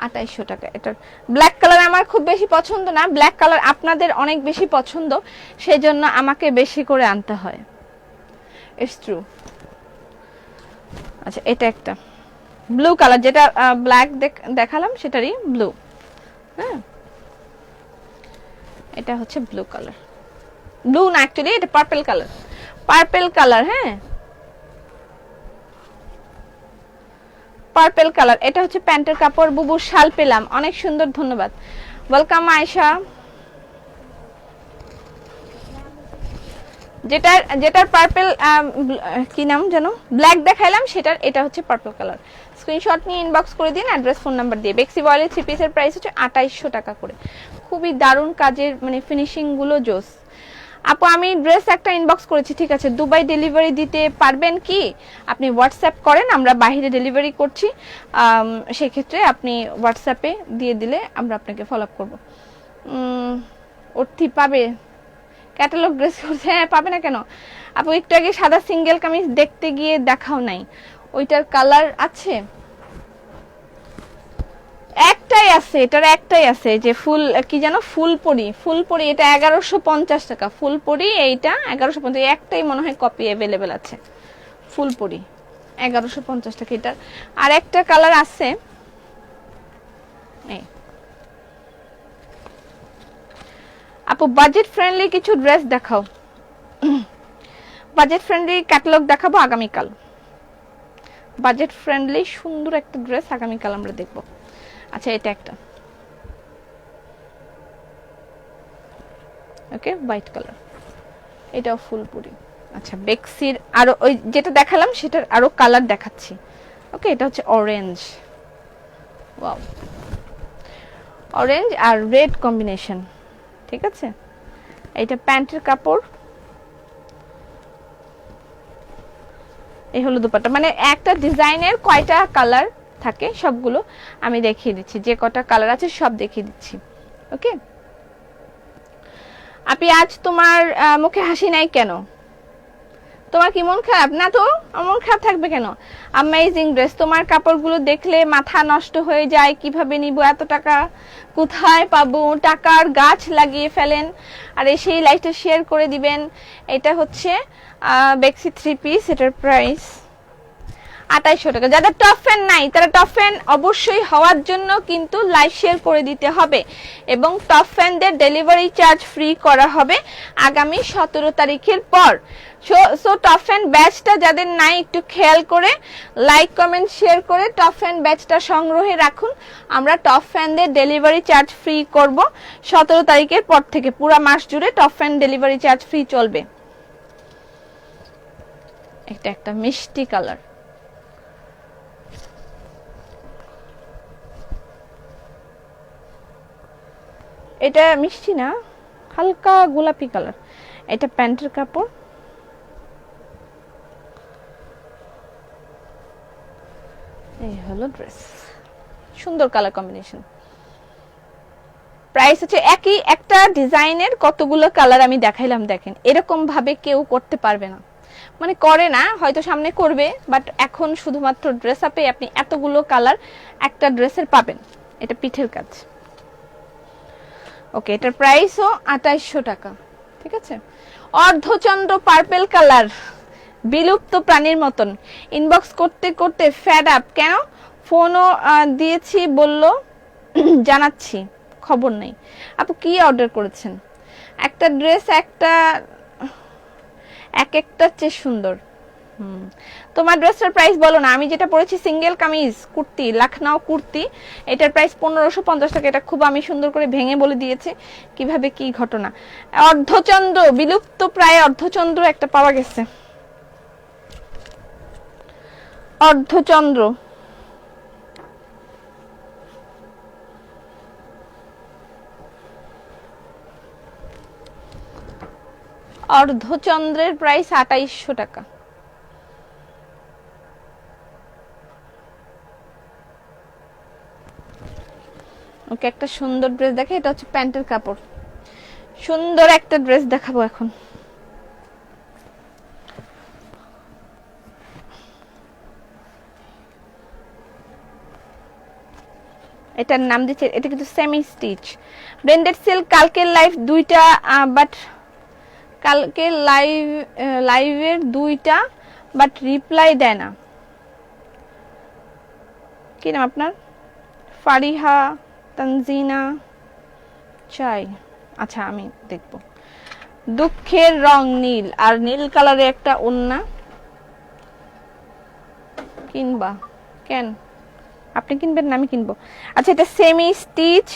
2800 টাকা। এটার ব্ল্যাক কালার আমার খুব বেশি পছন্দ না, ব্ল্যাক কালার আপনাদের অনেক বেশি পছন্দ, সেজন্য আমাকে বেশি করে আনতে হয়। It's true. আচ্ছা এটা একটা ব্লু কালার, যেটা ব্ল্যাক দেখালাম সেটারই ব্লু। হ্যাঁ এটা হচ্ছে ব্লু কালার, ব্লু না অ্যাকচুয়ালি এটা পার্পল কালার, পার্পল কালার। হ্যাঁ পার্পল কালার। এটা হচ্ছে প্যান্টের কাপড়। বুবু শাল পেলাম, অনেক সুন্দর, ধন্যবাদ। ওয়েলকাম আয়েশা। যেটার পার্পল কি নাম যেন, ব্ল্যাক দেখাইলাম সেটার, এটা হচ্ছে পার্পল কালার। স্ক্রিনশট নিয়ে ইনবক্স করে দিন অ্যাড্রেস ফোন নাম্বার দিয়ে। বেক্সি বয়েলের 3 পিসের প্রাইস হচ্ছে 2800 টাকা করে। খুবই দারুণ কাজের, মানে ফিনিশিং গুলো জোস। আপু আমি ড্রেস একটা ইনবক্স করেছি, ঠিক আছে, দুবাই ডেলিভারি দিতে পারবেন কি? আপনি হোয়াটসঅ্যাপ করেন, আমরা বাইরে ডেলিভারি করছি, সেক্ষেত্রে আপনি হোয়াটসঅ্যাপে দিয়ে দিলে আমরা আপনাকে ফলো আপ করবো। অর্থি পাবে ক্যাটালগ ড্রেস করছে? হ্যাঁ পাবে না কেন। আপু একটু আগে সাদা সিঙ্গেল কামিজ দেখতে গিয়ে দেখাও নাই, ওইটার কালার আছে? একটাই আছে, এটার একটাই আছে, যে ফুল কি যেন, ফুলপরি। ফুলপরি এটা 1150 টাকা। ফুলপরি এইটা 1150, একটাই মনে হয় কপি অ্যাভেলেবেল আছে। ফুলপরি 1150 টাকা। এটার আর একটা কালার আছে, এই আপু বাজেট ফ্রেন্ডলি কিছু ড্রেস দেখাও। বাজেট ফ্রেন্ডলি ক্যাটালগ দেখাবো আগামীকাল। বাজেট ফ্রেন্ডলি সুন্দর একটা ড্রেস আগামীকাল আমরা দেখব। আচ্ছা এটা একটা, ওকে হোয়াইট কালার, এটাও ফুলপুরি। আচ্ছা বেক্সির আরো ওই যেটা দেখালাম সেটার আরো কালার দেখাচ্ছি। ওকে এটা হচ্ছে অরেঞ্জ, ওয়াও, অরেঞ্জ আর রেড কম্বিনেশন, ঠিক আছে। এটা প্যান্টের কাপড়, এই হলো দুপাট্টা। মানে একটা ডিজাইনের কয়টা কালার থাকে সবগুলো আমি দেখিয়ে দিচ্ছি, যে কটা কালার আছে সব দেখিয়ে দিচ্ছি। ওকে আপনি আজ তোমার মুখে হাসি নাই কেন? তোমার কি মন খারাপ? না তো মন খারাপ থাকবে কেন? অ্যামেজিং ড্রেস, তোমার কাপড়গুলো দেখলে মাথা নষ্ট হয়ে যায়, কিভাবে নিব এত টাকা, কোথায় পাবো, টাকার গাছ লাগিয়ে ফেলেন। আর সেই লাইভটা শেয়ার করে দিবেন। এটা হচ্ছে বেক্সি 3 পিস, এটার প্রাইস 2800 টাকা। যাদের টপ ফ্যান নাই তারা টপ ফ্যান অবশ্যই হওয়ার জন্য কিন্তু লাইক শেয়ার করে দিতে হবে এবং টপ ফ্যানদের ডেলিভারি চার্জ ফ্রি করা হবে আগামী 17 তারিখের পর। সো টপ ফ্যান ব্যাচটা যাদের নাই একটু খেয়াল করে লাইক কমেন্ট শেয়ার করে টপ ফ্যান ব্যাচটা সংগ্রহে রাখুন। আমরা টপ ফ্যানদের ডেলিভারি চার্জ ফ্রি করব 17 তারিখের পর থেকে। পুরো মাস জুড়ে top fan delivery charge free চলবে। এটা একটা মিষ্টি কালার, এটা মিষ্টি না, হালকা গোলাপি কালার। এটা প্যান্টের কাপড়, এই হলো ড্রেস। সুন্দর কালার কম্বিনেশন। প্রাইস হচ্ছে একই একটা ডিজাইনের কতগুলো কালার আমি দেখাইলাম। দেখেন এরকম ভাবে কেউ করতে পারবে না, মানে করে না, হয়তো সামনে করবে, বাট এখন শুধুমাত্র ড্রেস আপে আপনি এতগুলো কালার একটা ড্রেসের পাবেন। এটা পিঠের কাজ। ওকে, এটার প্রাইসও 2800 টাকা। ঠিক আছে, অর্ধচন্দ্র পার্পল কালার, বিলুপ্ত প্রাণীর মতন। ইনবক্স করতে করতে ফ্যাড আপ। কেন? ফোনও দিয়েছি, বলল জানাচ্ছি, খবর নেই। আপু কি অর্ডার করেছেন? একটা ড্রেস একটা চেয়ে সুন্দর। তোমার ড্রেসটার প্রাইস বলো না। আমি যেটা পরেছি সিঙ্গেল কামিজ কুর্তি, লখনউ কুর্তি, এটার প্রাইস 1550 টাকা। এটা খুব আমি সুন্দর করে ভেঙে বলে দিয়েছে কিভাবে কি ঘটনা। অর্ধচন্দ্র, বিলুপ্ত প্রায় অর্ধচন্দ্র একটা পাওয়া গেছে। অর্ধচন্দ্র অর্ধচন্দ্রের প্রাইস 2800 টাকা। ওকে, একটা সুন্দর ড্রেস দেখে, এটা হচ্ছে প্যান্টের কাপড়। সুন্দর একটা ড্রেস দেখাবো এখন। এটার নাম দিচ্ছে, এটা কিন্তু সেমি স্টিচ ব্লেন্ডেড সিল্ক। কালকের লাইভ দুইটা, বাট কালকে লাইভের দুইটা, বাট রিপ্লাই দেয় না। কি নাম আপনার? ফারিহা তানজিনা চাই। আচ্ছা, আমি দেখব। দুঃখের রং নীল, আর নীল কালারে একটা ওন্না কিনবা কেন? আপনি কিনবেন না আমি কিনবো। আচ্ছা, এটা সেমি স্টিচ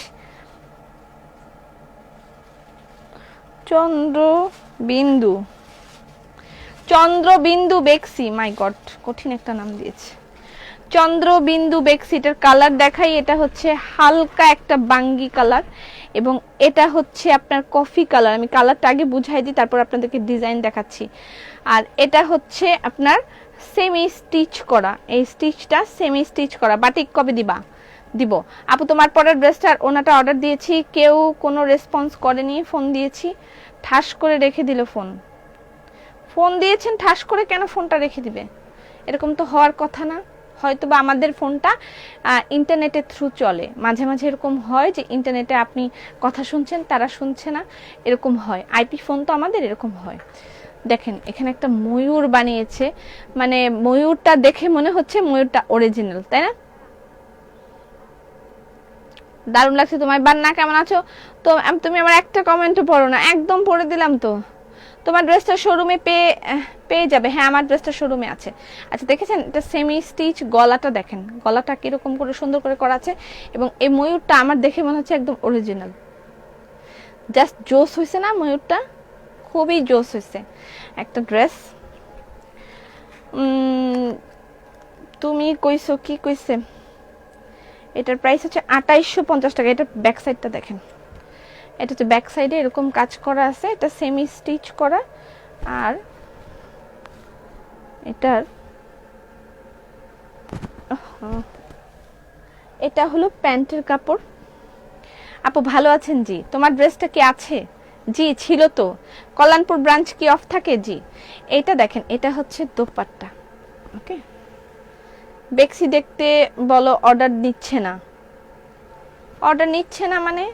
চন্দ্রবিন্দু বেক্সি। মাই গড, কঠিন একটা নাম দিয়েছে। চন্দ্রবিন্দু বেক্সি। এটার কালার দেখাই। এটা হচ্ছে হালকা একটা বাঙ্গি কালার এবং এটা হচ্ছে আপনার কফি কালার। আমি কালারটা আগে বুঝাই দিই, তারপর আপনাদেরকে ডিজাইন দেখাচ্ছি। আর এটা হচ্ছে আপনার সেমি স্টিচ করা। এই স্টিচটা সেমি স্টিচ করা। বাটিক কবে দিবা? দিব আপু। তোমার পরের ড্রেসটার ওনাটা অর্ডার দিয়েছি, কেউ কোনো রেসপন্স করেনি। ফোন দিয়েছি, ঠাস করে রেখে দিল ফোন। ফোন দিয়েছেন ঠাস করে, কেন ফোনটা রেখে দিবে? এরকম তো হওয়ার কথা না। হয়তো বা আমাদের ফোনটা ইন্টারনেটের থ্রু চলে, মাঝে মাঝে এরকম হয় যে ইন্টারনেটে আপনি কথা শুনছেন, তারা শুনছে না, এরকম হয়। আইপি ফোন তো আমাদের এরকম হয়। দেখেন এখানে একটা ময়ূর বানিয়েছে, মানে ময়ূরটা দেখে মনে হচ্ছে ময়ূরটা অরিজিনাল, তাই না? দারুণ লাগছে তোমায়। বান্না কেমন আছো? তো তুমি আমার একটা কমেন্টও পড়ো না, একদম পড়ে দিলাম তো। তোমার ড্রেসটা শোরুমে পেয়ে যাবে। হ্যাঁ, আমার ড্রেসটা শোরুমে আছে। আচ্ছা, দেখেছেন এটা সেমি স্টিচ। গলাটা দেখেন, গলাটা কিরকম করে সুন্দর করে করা আছে এবং এই ময়ূরটা আমার দেখে মনে হচ্ছে একদম অরিজিনাল। জাস্ট জোস হয়েছে না ময়ূরটা? খুবই জোস হয়েছে একটা ড্রেস। তুমি কইছো কি কইছে? এটার প্রাইস হচ্ছে 2850 টাকা। এটা ব্যাক সাইডটা দেখেন, এটা হচ্ছে ব্যাক সাইডে এরকম কাজ করা আছে। এটা সেমি স্টিচ করা। আর এটা হলো প্যান্টের কাপড়। আপু ভালো আছেন? জি। তোমার ড্রেসটা কি আছে? জি, ছিল তো। কল্যাণপুর ব্রাঞ্চ কি অফ থাকে? জি। এটা দেখেন, এটা হচ্ছে দোপাট্টা। ওকে, বেক্সি দেখতে বলো। অর্ডার নিচ্ছে না। অর্ডার নিচ্ছে না মানে?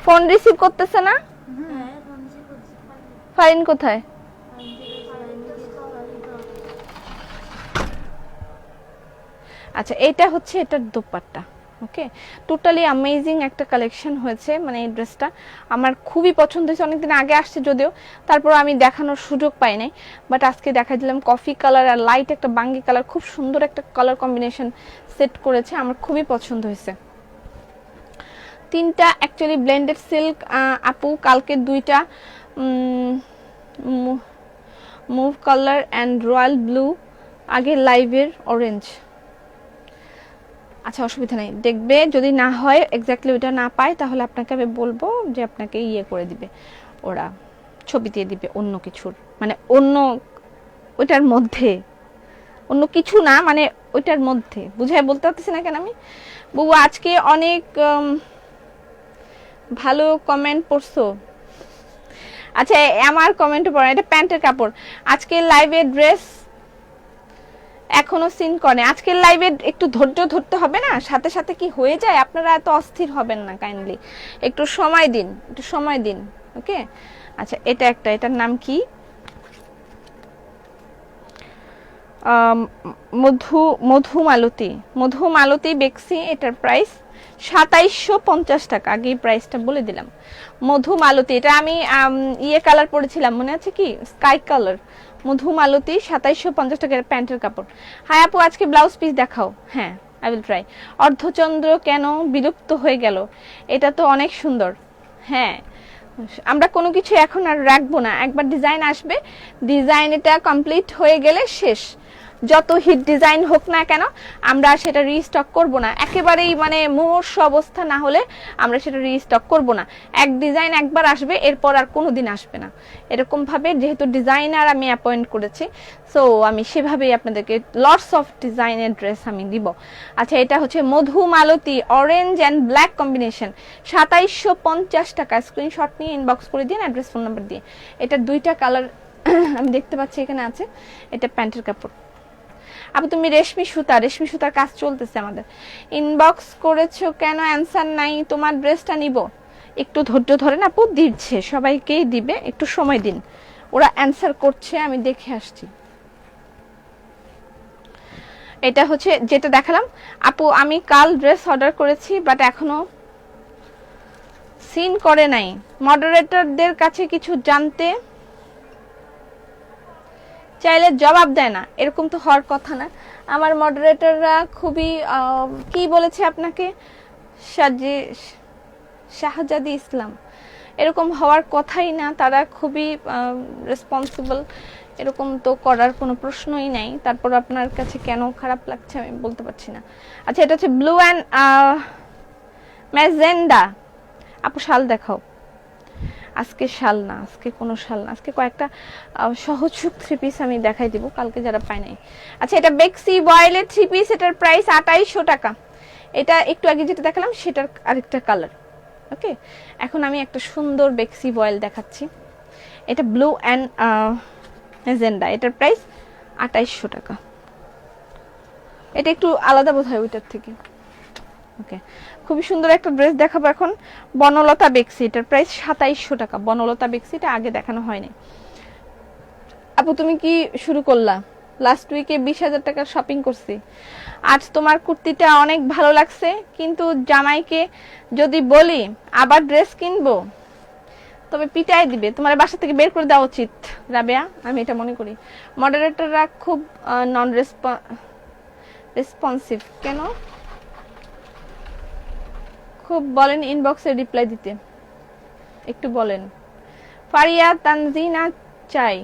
ফোন রিসিভ করতেছে না? ফারিন কোথায়? আচ্ছা, এটা হচ্ছে এটার দোপাট্টা। ওকে, টোটালি অ্যামেজিং একটা কালেকশন হয়েছে, মানে এই ড্রেসটা আমার খুবই পছন্দ হয়েছে। অনেকদিন আগে আসছে যদিও, তারপর আমি দেখানোর সুযোগ পাই নাই, বাট আজকে দেখাই দিলাম। কফি কালার আর লাইট একটা বাঙ্গি কালার, খুব সুন্দর একটা কালার কম্বিনেশন সেট করেছে, আমার খুবই পছন্দ হয়েছে। তিনটা অ্যাকচুয়ালি ব্লেন্ডেড সিল্ক আপু, কালকে দুইটা move colour and royal blue, আগে লাইভের অরেঞ্জ। আচ্ছা, অসুবিধা নেই, দেখবে যদি না হয় এক্স্যাক্টলি ওইটা না পায় তাহলে আপনাকে আমি বলবো যে আপনাকে ইয়ে করে দিবে, ওরা ছবি দিয়ে দিবে অন্য কিছুর, মানে অন্য ওইটার মধ্যে, অন্য কিছু না, মানে ওইটার মধ্যে। বুঝাই বলতে পারতেছি না কেন আমি। বউ আজকে অনেক ভালো কমেন্ট পড়ছো। আচ্ছা, আমার কমেন্ট পড়া, এটা প্যান্টের কাপড়। আজকে লাইভে ড্রেস এখনো সিন করে, আজকের লাইভে একটু ধৈর্য ধরতে হবে না, সাথে সাথে কি হয়ে যায়। আপনারা এত অস্থির হবেন না, কাইন্ডলি একটু সময় দিন, একটু সময় দিন। ওকে, আচ্ছা, এটা একটা, এটার নাম কি, মধুমালতী, মধুমালতী বেক্সি। এটার প্রাইস 2750 টাকা, আগে প্রাইসটা বলে দিলাম। মধুমালতী, এটা আমি ইয়ে কালার পরেছিলাম, মনে আছে কি, স্কাই কালার। মধুমালতী 2750 টাকার প্যান্টের কাপড়। হাই আপু, আজকে ব্লাউজ পিস দেখাও। হ্যাঁ, আই উইল ট্রাই। অর্ধচন্দ্র কেন বিলুপ্ত হয়ে গেল, এটা তো অনেক সুন্দর। হ্যাঁ, আমরা কোনো কিছু এখন আর রাখবো না, একবার ডিজাইন আসবে, ডিজাইন এটা কমপ্লিট হয়ে গেলে শেষ। যত হিট ডিজাইন হোক না কেন আমরা সেটা রিস্টক করব না, একেবারেই মানে মোর্শ অবস্থা না হলে আমরা সেটা রিস্টক করব না। এক ডিজাইন একবার আসবে, এরপর আর কোনো দিন আসবে না। এরকম ভাবে যেহেতু ডিজাইনার আমি অ্যাপয়েন্ট করেছি, সো আমি সেভাবেই আপনাদেরকে লটস অফ ডিজাইনের ড্রেস আমি দিব। আচ্ছা, এটা হচ্ছে Madhumalati orange and black combination, 2750 টাকা। স্ক্রিনশট নিয়ে ইনবক্স করে দিন অ্যাড্রেস ফোন নাম্বার দিয়ে। এটা দুইটা কালার আমি দেখতে পাচ্ছি এখানে আছে। এটা প্যান্টের কাপড়। আপু তুমি রেশমি সুতার কাজ চলতেছে আমাদের। ইনবক্স করেছো কেন, অ্যানসার নাই, তোমার ড্রেসটা নিব। একটু ধৈর্য ধরেন আপু, দিচ্ছে, সবাইকেই দিবে, একটু সময় দিন। ওরা অ্যানসার করছে, আমি দেখে আসছি। এটা হচ্ছে যেটা দেখালাম আপু, আমি কাল ড্রেস অর্ডার করেছি বাট এখনো সিন করে নাই। মডারেটরদের কাছে কিছু জানতে চাইলে জবাব দেয় না, এরকম তো হওয়ার কথা না। আমার মডারেটররা খুবই কি বলেছে আপনাকে, শাহজাদি ইসলাম, এরকম হওয়ার কথাই না, তারা খুবই রেসপন্সিবল, এরকম তো করার কোনো প্রশ্নই নাই। তারপর আপনার কাছে কেন খারাপ লাগছে আমি বলতে পারছি না। আচ্ছা, এটা হচ্ছে ব্লু অ্যান্ড ম্যাজেন্ডা। আপু শাল দেখাও। আজকে শাল না, আজকে কোনো শাল না, আজকে কয়েকটা সহজ সুখ থ্রি পিস আমি দেখাই দিব কালকে যারা পায় নাই। আচ্ছা, এটা বেক্সি ভয়েলের থ্রি পিস, এটার প্রাইস 2800 টাকা। এটা একটু আগে যেটা দেখালাম সেটার আরেকটা কালার। ওকে, এখন আমি একটা সুন্দর বেক্সি ভয়েল দেখাচ্ছি। এটা ব্লু অ্যান্ড ম্যাজেন্ডা, এটার প্রাইস 2800 টাকা। এটা একটু আলাদা বোধ হয় ওইটার থেকে। ওকে, খুবই সুন্দর একটা ড্রেস দেখাবো এখন, বনলতা বেক্সি, এটার প্রাইস 2700 টাকা। বনলতা বেক্সিটা আগে দেখানো হয়নি। আপু তুমি কি শুরু করলা? লাস্ট উইকে 20,000 টাকার শপিং করছি। আজ তোমার কুর্তিটা অনেক ভালো লাগছে, কিন্তু জামাইকে যদি বলি আবার ড্রেস কিনবো তবে পিটাই দিবে, তোমার বাসা থেকে বের করে দেওয়া উচিত রাবেয়া, আমি এটা মনে করি। মডারেটররা খুব নন রেসপন্সিভ কেন, খুব বলেন ইনবক্সে রিপ্লাই দিতে, একটু বলেন। ফারিয়া তানজিনা চাই,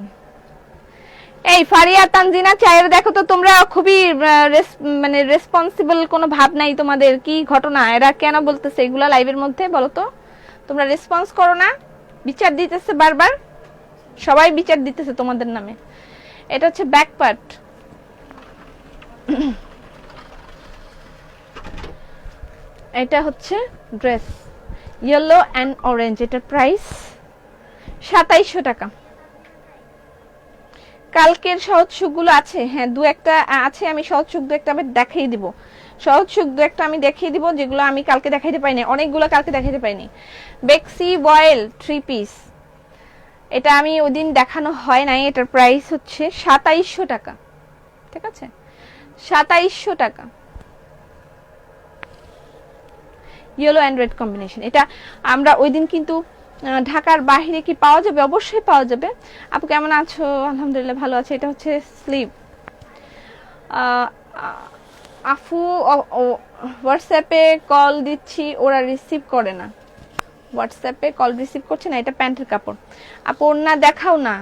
এই ফারিয়া তানজিনা চাইয়ের দেখো তো তোমরা খুবই মানে রেসপন্সিবল, কোনো ভাব নাই তোমাদের, কি ঘটনা, এরা কেন বলতেছে এগুলা লাইভের মধ্যে, বলো তো। তোমরা রেসপন্স করো না, বিচার দিতেছে বারবার, সবাই বিচার দিতেছে তোমাদের নামে। এটা হচ্ছে ব্যাক পার্ট। এটা হচ্ছে ড্রেস ইয়েলো অ্যান্ড অরেঞ্জ, এটার প্রাইস 2700 টাকা। কালকের সহজ সুখগুলো আছে, হ্যাঁ দু একটা আছে, আমি সহজ সুখ দু একটা আমি দেখাই দিব। সহজ সুখ দু একটা আমি দেখিয়ে দিব, যেগুলো আমি কালকে দেখাইতে পাইনি, অনেকগুলো কালকে দেখাইতে পাইনি। বেক্সি বয়েল 3 পিস, এটা আমি ওই দিন দেখানো হয় নাই। এটার প্রাইস হচ্ছে 2700 টাকা, ঠিক আছে, 2700 টাকা। Yellow and red combination. এটা আমরা ওই দিন কিন্তু ঢাকার বাইরে কি পাওয়া যাবে? অবশ্যই পাওয়া যাবে। আপু কেমন আছো? আলহামদুলিল্লাহ ভালো আছে। এটা হচ্ছে স্লিভ। আফু হোয়াটসঅ্যাপে কল দিচ্ছি, ওরা রিসিভ করে না। হোয়াটসঅ্যাপে কল রিসিভ করছে না, এটা প্যান্টের কাপড়। আপু ওড়না দেখাও না।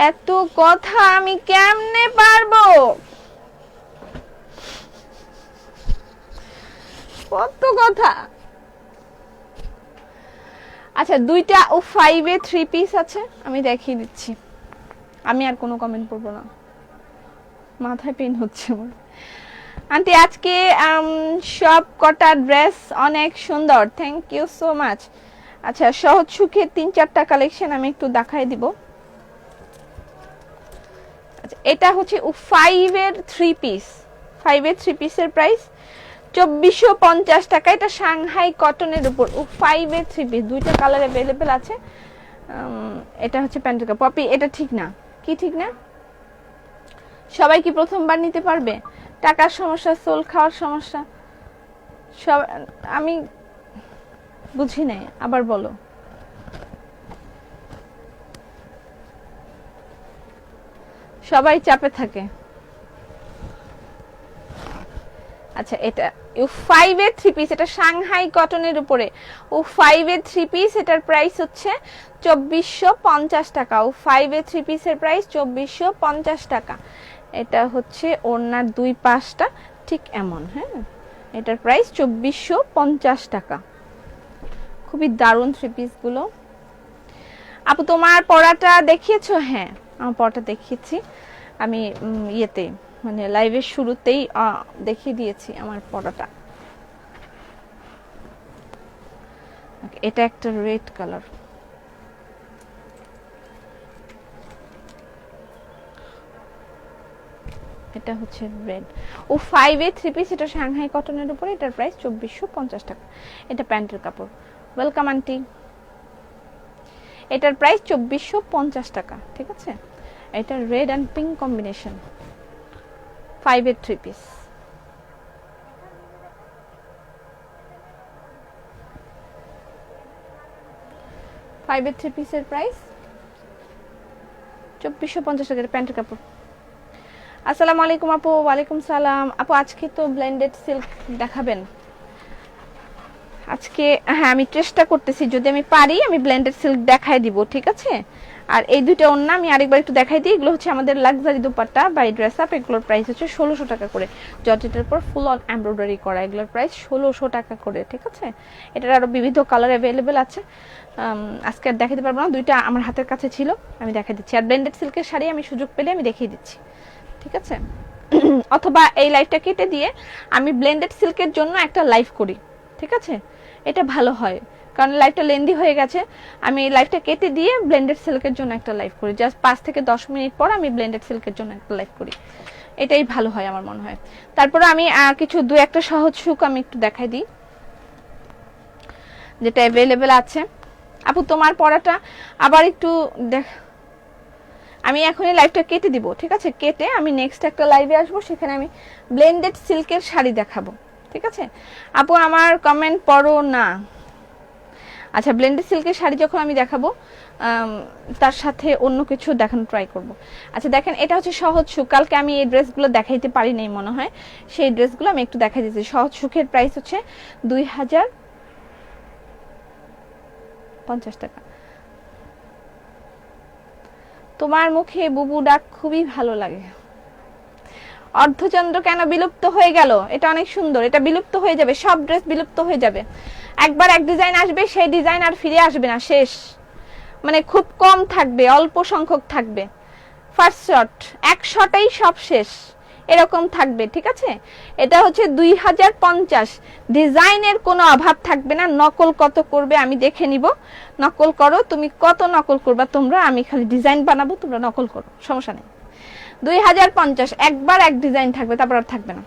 এত কথা আমি কেমনে পারবো? কত কথা। আচ্ছা, দুইটা ও 5 এ 3 পিস আছে, আমি দেখিয়ে দিচ্ছি। আমি আর কোনো কমেন্ট করবো না, মাথায় পেন হচ্ছে আমার। আন্টি আজকে সব কটা ড্রেস অনেক সুন্দর, থ্যাংক ইউ সো মাচ। আচ্ছা, সহজ সুখের 3-4টা কালেকশন আমি একটু দেখাই দিব। আচ্ছা, এটা হচ্ছে 5 এর 3 পিস। 5 এর 3 পিসের প্রাইস 2450 টাকা। এটা সাংহাই কটনের উপর 5 এর 3 পিস, দুইটা কালার अवेलेबल আছে। এটা হচ্ছে প্যান্টের কাপড়। পপি এটা ঠিক না? কি ঠিক না? সবাই কি প্রথমবার নিতে পারবে? টাকার সমস্যা, সোল খাওয়ার সমস্যা, সব আমি বুঝি নাই, আবার বলো। সবাই চাপে থাকে। আচ্ছা, এটা 5 এর 3 পিস, এটা সাংহাই কটনের উপরে 5 এর 3 পিস। এটার প্রাইস হচ্ছে 2450 টাকা। 5 এর 3 পিসের প্রাইস 2450 টাকা। এটা হচ্ছে ওড়নার দুই পাশটা ঠিক এমন, হ্যাঁ, এটার প্রাইস 2450 টাকা। খুবই দারুণ 3 পিস গুলো। আপু তোমার পড়াটা দেখিয়েছো? হ্যাঁ, আমার পড়াটা দেখিয়েছি আমি, ইয়েতে মানে লাইভের শুরুতেই দেখিয়ে দিয়েছি আমার পড়াটা। এটা একটা রেড কালার, এটা হচ্ছে রেড। 5 এর 3 পিস, এটা সাংহাই কটনের উপরে। এটার প্রাইস 2450 টাকা। এটা প্যান্টের কাপড়। Welcome aunty. এটার প্রাইস 2450 টাকা, ঠিক আছে। এটা রেড এন্ড পিঙ্ক কম্বিনেশন, 5 এর 3 পিস। ফাইভ এর 3 পিসের প্রাইস 2450 টাকা। প্যান্টের কাপড়। আসসালামু আলাইকুম আপু। ওয়ালাইকুম সালাম। আপু আজকে তো ব্লেন্ডেড সিল্ক দেখাবেন? আজকে হ্যাঁ, আমি চেষ্টা করতেছি, যদি আমি পারি আমি ব্লেন্ডেড সিল্ক দেখাই দিব, ঠিক আছে। আর এই দুইটা ওড়না আমি আরেকবার একটু দেখাই দিই। এগুলো হচ্ছে আমাদের luxury dupatta by dress up. এগুলোর প্রাইস হচ্ছে 1600 টাকা করে, জর্জেটের উপর ফুল অন এমব্রয়ডারি করা। এগুলোর প্রাইস 1600 টাকা করে, ঠিক আছে। এটার আরো বিবিধ কালার अवेलेबल আছে। আজকে আর দেখাতে পারবো না, দুইটা আমার হাতের কাছে ছিল, আমি দেখাই দিচ্ছি। আর ব্লেন্ডেড সিল্কের শাড়ি আমি সুযোগ পেলে আমি দেখিয়ে দিচ্ছি, ঠিক আছে। অথবা এই লাইভটা কেটে দিয়ে আমি ব্লেন্ডেড সিল্কের জন্য একটা লাইভ করি, ঠিক আছে। এটা ভালো হয়, কারণ লাইভটা লেন্দি হয়ে গেছে। আমি এই লাইভটা কেটে দিয়ে ব্লেন্ডেড সিল্কের জন্য একটা লাইভ করি, জাস্ট 5 থেকে 10 মিনিট পর আমি ব্লেন্ডেড সিল্কের জন্য একটা লাইভ করি। এটাই ভালো হয় আমার মনে হয়। তারপরে আমি কিছু দু একটা সহজ সুখ আমি একটু দেখাই দিই, যেটা अवेलेबल আছে। আপু তোমার পড়াটা আবার একটু দেখ। আমি এখনই লাইভটা কেটে দিব, ঠিক আছে। কেটে আমি নেক্সট একটা লাইভে আসবো, সেখানে আমি ব্লেন্ডেড সিল্কের শাড়ি দেখাবো, ঠিক আছে। আপু আমার কমেন্ট পড়ো না। আচ্ছা, ব্লেন্ডেড সিল্কের শাড়ি যখন আমি দেখাবো তার সাথে অন্য কিছু দেখানো ট্রাই করব। আচ্ছা দেখেন, এটা হচ্ছে সহজ সুখ। কালকে আমি এই ড্রেসগুলো দেখাইতে পারি নাই মনে হয়, সেই ড্রেসগুলো আমি একটু দেখাই দিচ্ছি। সহজ সুখের প্রাইস হচ্ছে 2050 টাকা। তোমার মুখে বুবু ডাক খুবই ভালো লাগে। অর্ধচন্দ্র কেন বিলুপ্ত হয়ে গেল? এটা অনেক সুন্দর, এটা বিলুপ্ত হয়ে যাবে, সব ড্রেস বিলুপ্ত হয়ে যাবে। একবার এক ডিজাইন আসবে, সেই ডিজাইন আর ফিরে আসবে না, শেষ। মানে খুব কম থাকবে, অল্প সংখ্যক থাকবে। ফার্স্ট শট, এক শটেই সব শেষ, এরকম থাকবে, ঠিক আছে। এটা হচ্ছে 2050, ডিজাইনের কোনো অভাব থাকবে না। নকল কত করবে আমি দেখে নিব, নকল করো, তুমি কত নকল করবা তোমরা, আমি খালি ডিজাইন বানাবো, তোমরা নকল করো, সমস্যা নেই। 2050, একবার এক ডিজাইন থাকবে, তারপর আর থাকবে না।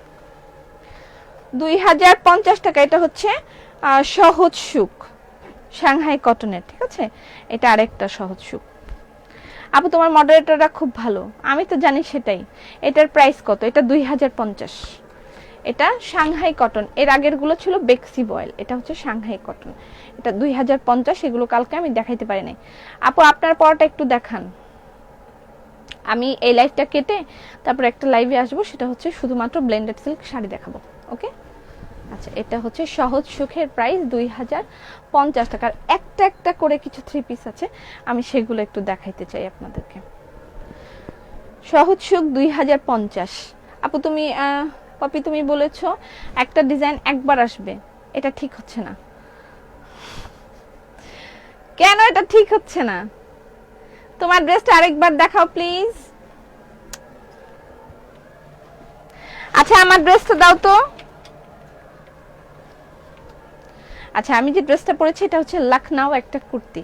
2050 টাকা। এটা হচ্ছে সহজ সুখ সাংহাই কটনের, ঠিক আছে। এটা আরেকটা সহজ সুখ। আপু তোমার মডারেটরটা খুব ভালো, আমি তো জানি সেটাই। এটার প্রাইস কত? এটা 2050। এটা সাংহাই কটন। এর আগের গুলো ছিল বেক্সি বয়েল, এটা হচ্ছে সাংহাই কটন। এটা 2050। এগুলো কালকে আমি দেখাইতে পারি নাই। আপু আপনার পরটা একটু দেখান। আমি এই লাইভটা কেটে তারপর একটা লাইভে আসবো, সেটা হচ্ছে শুধুমাত্র ব্লেন্ডেড সিল্ক শাড়ি দেখাবো। ওকে, আচ্ছা। এটা হচ্ছে সহজ সুখের প্রাইস 2050 টাকার। একটা একটা করে কিছু থ্রি পিস আছে, আমি সেগুলো একটু দেখাইতে চাই আপনাদেরকে। সহজ সুখ 2050। আপু তুমি পপি তুমি বলেছো একটা ডিজাইন একবার আসবে, এটা ঠিক হচ্ছে না কেন? এটা ঠিক হচ্ছে না। তোমার ড্রেসটা আরেকবার দেখাও প্লিজ। আচ্ছা আমার ড্রেসটা দাও তো। আচ্ছা আমি যে ড্রেসটা পরেছি এটা হচ্ছে লখনউ একটা কুর্তি।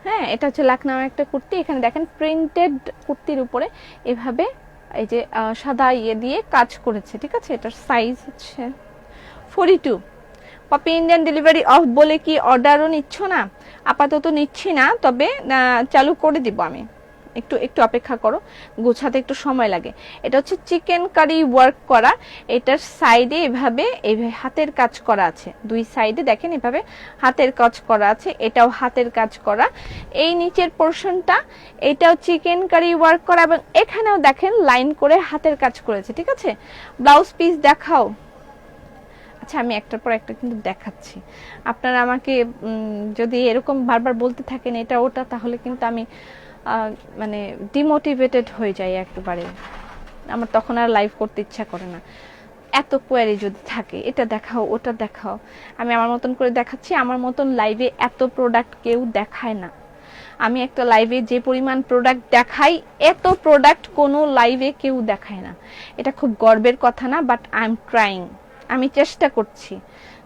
হ্যাঁ, এটা হচ্ছে লখনউ একটা কুর্তি। এখানে দেখেন প্রিন্টেড কুর্তির উপরে এভাবে এই যে সাদা ইয়ে দিয়ে কাজ করেছে, ঠিক আছে। এটার সাইজ হচ্ছে 42। পপি ইন্ডিয়ান ডেলিভারি অফ বলে কি অর্ডারও নিচ্ছ না? আপাতত নিচ্ছি না, তবে চালু করে দিব আমি। একটু একটু অপেক্ষা করো, গোছাতে একটু সময় লাগে। এটা হচ্ছে চিকেন কারি ওয়ার্ক করা। এটার সাইডে এভাবে হাতের কাজ করা আছে, দুই সাইডে দেখেন এভাবে হাতের কাজ করা আছে। এটাও হাতের কাজ করা। এই নিচের পোর্শনটা এটাও চিকেন কারি ওয়ার্ক করা, এবং এখানেও দেখেন লাইন করে হাতের কাজ করেছে, ঠিক আছে। ব্লাউজ পিস দেখাও। আচ্ছা আমি একটার পর একটা কিন্তু দেখাচ্ছি। আপনারা আমাকে যদি এরকম বারবার বলতে থাকেন এটা ওটা, তাহলে কিন্তু আমি মানে ডিমোটিভেটেড হয়ে যাই একেবারে। আমার তখন আর লাইভ করতে ইচ্ছা করে না। এত কোয়ারি যদি থাকে, এটা দেখাও ওটা দেখাও, আমি আমার মতন করে দেখাচ্ছি। আমার মতন লাইভে এত প্রোডাক্ট কেউ দেখায় না। আমি একটা লাইভে যে পরিমাণ প্রোডাক্ট দেখাই, এত প্রোডাক্ট কোনো লাইভে কেউ দেখায় না। এটা খুব গর্বের কথা না, বাট আই এম ট্রাইং। আমি চেষ্টা করছি,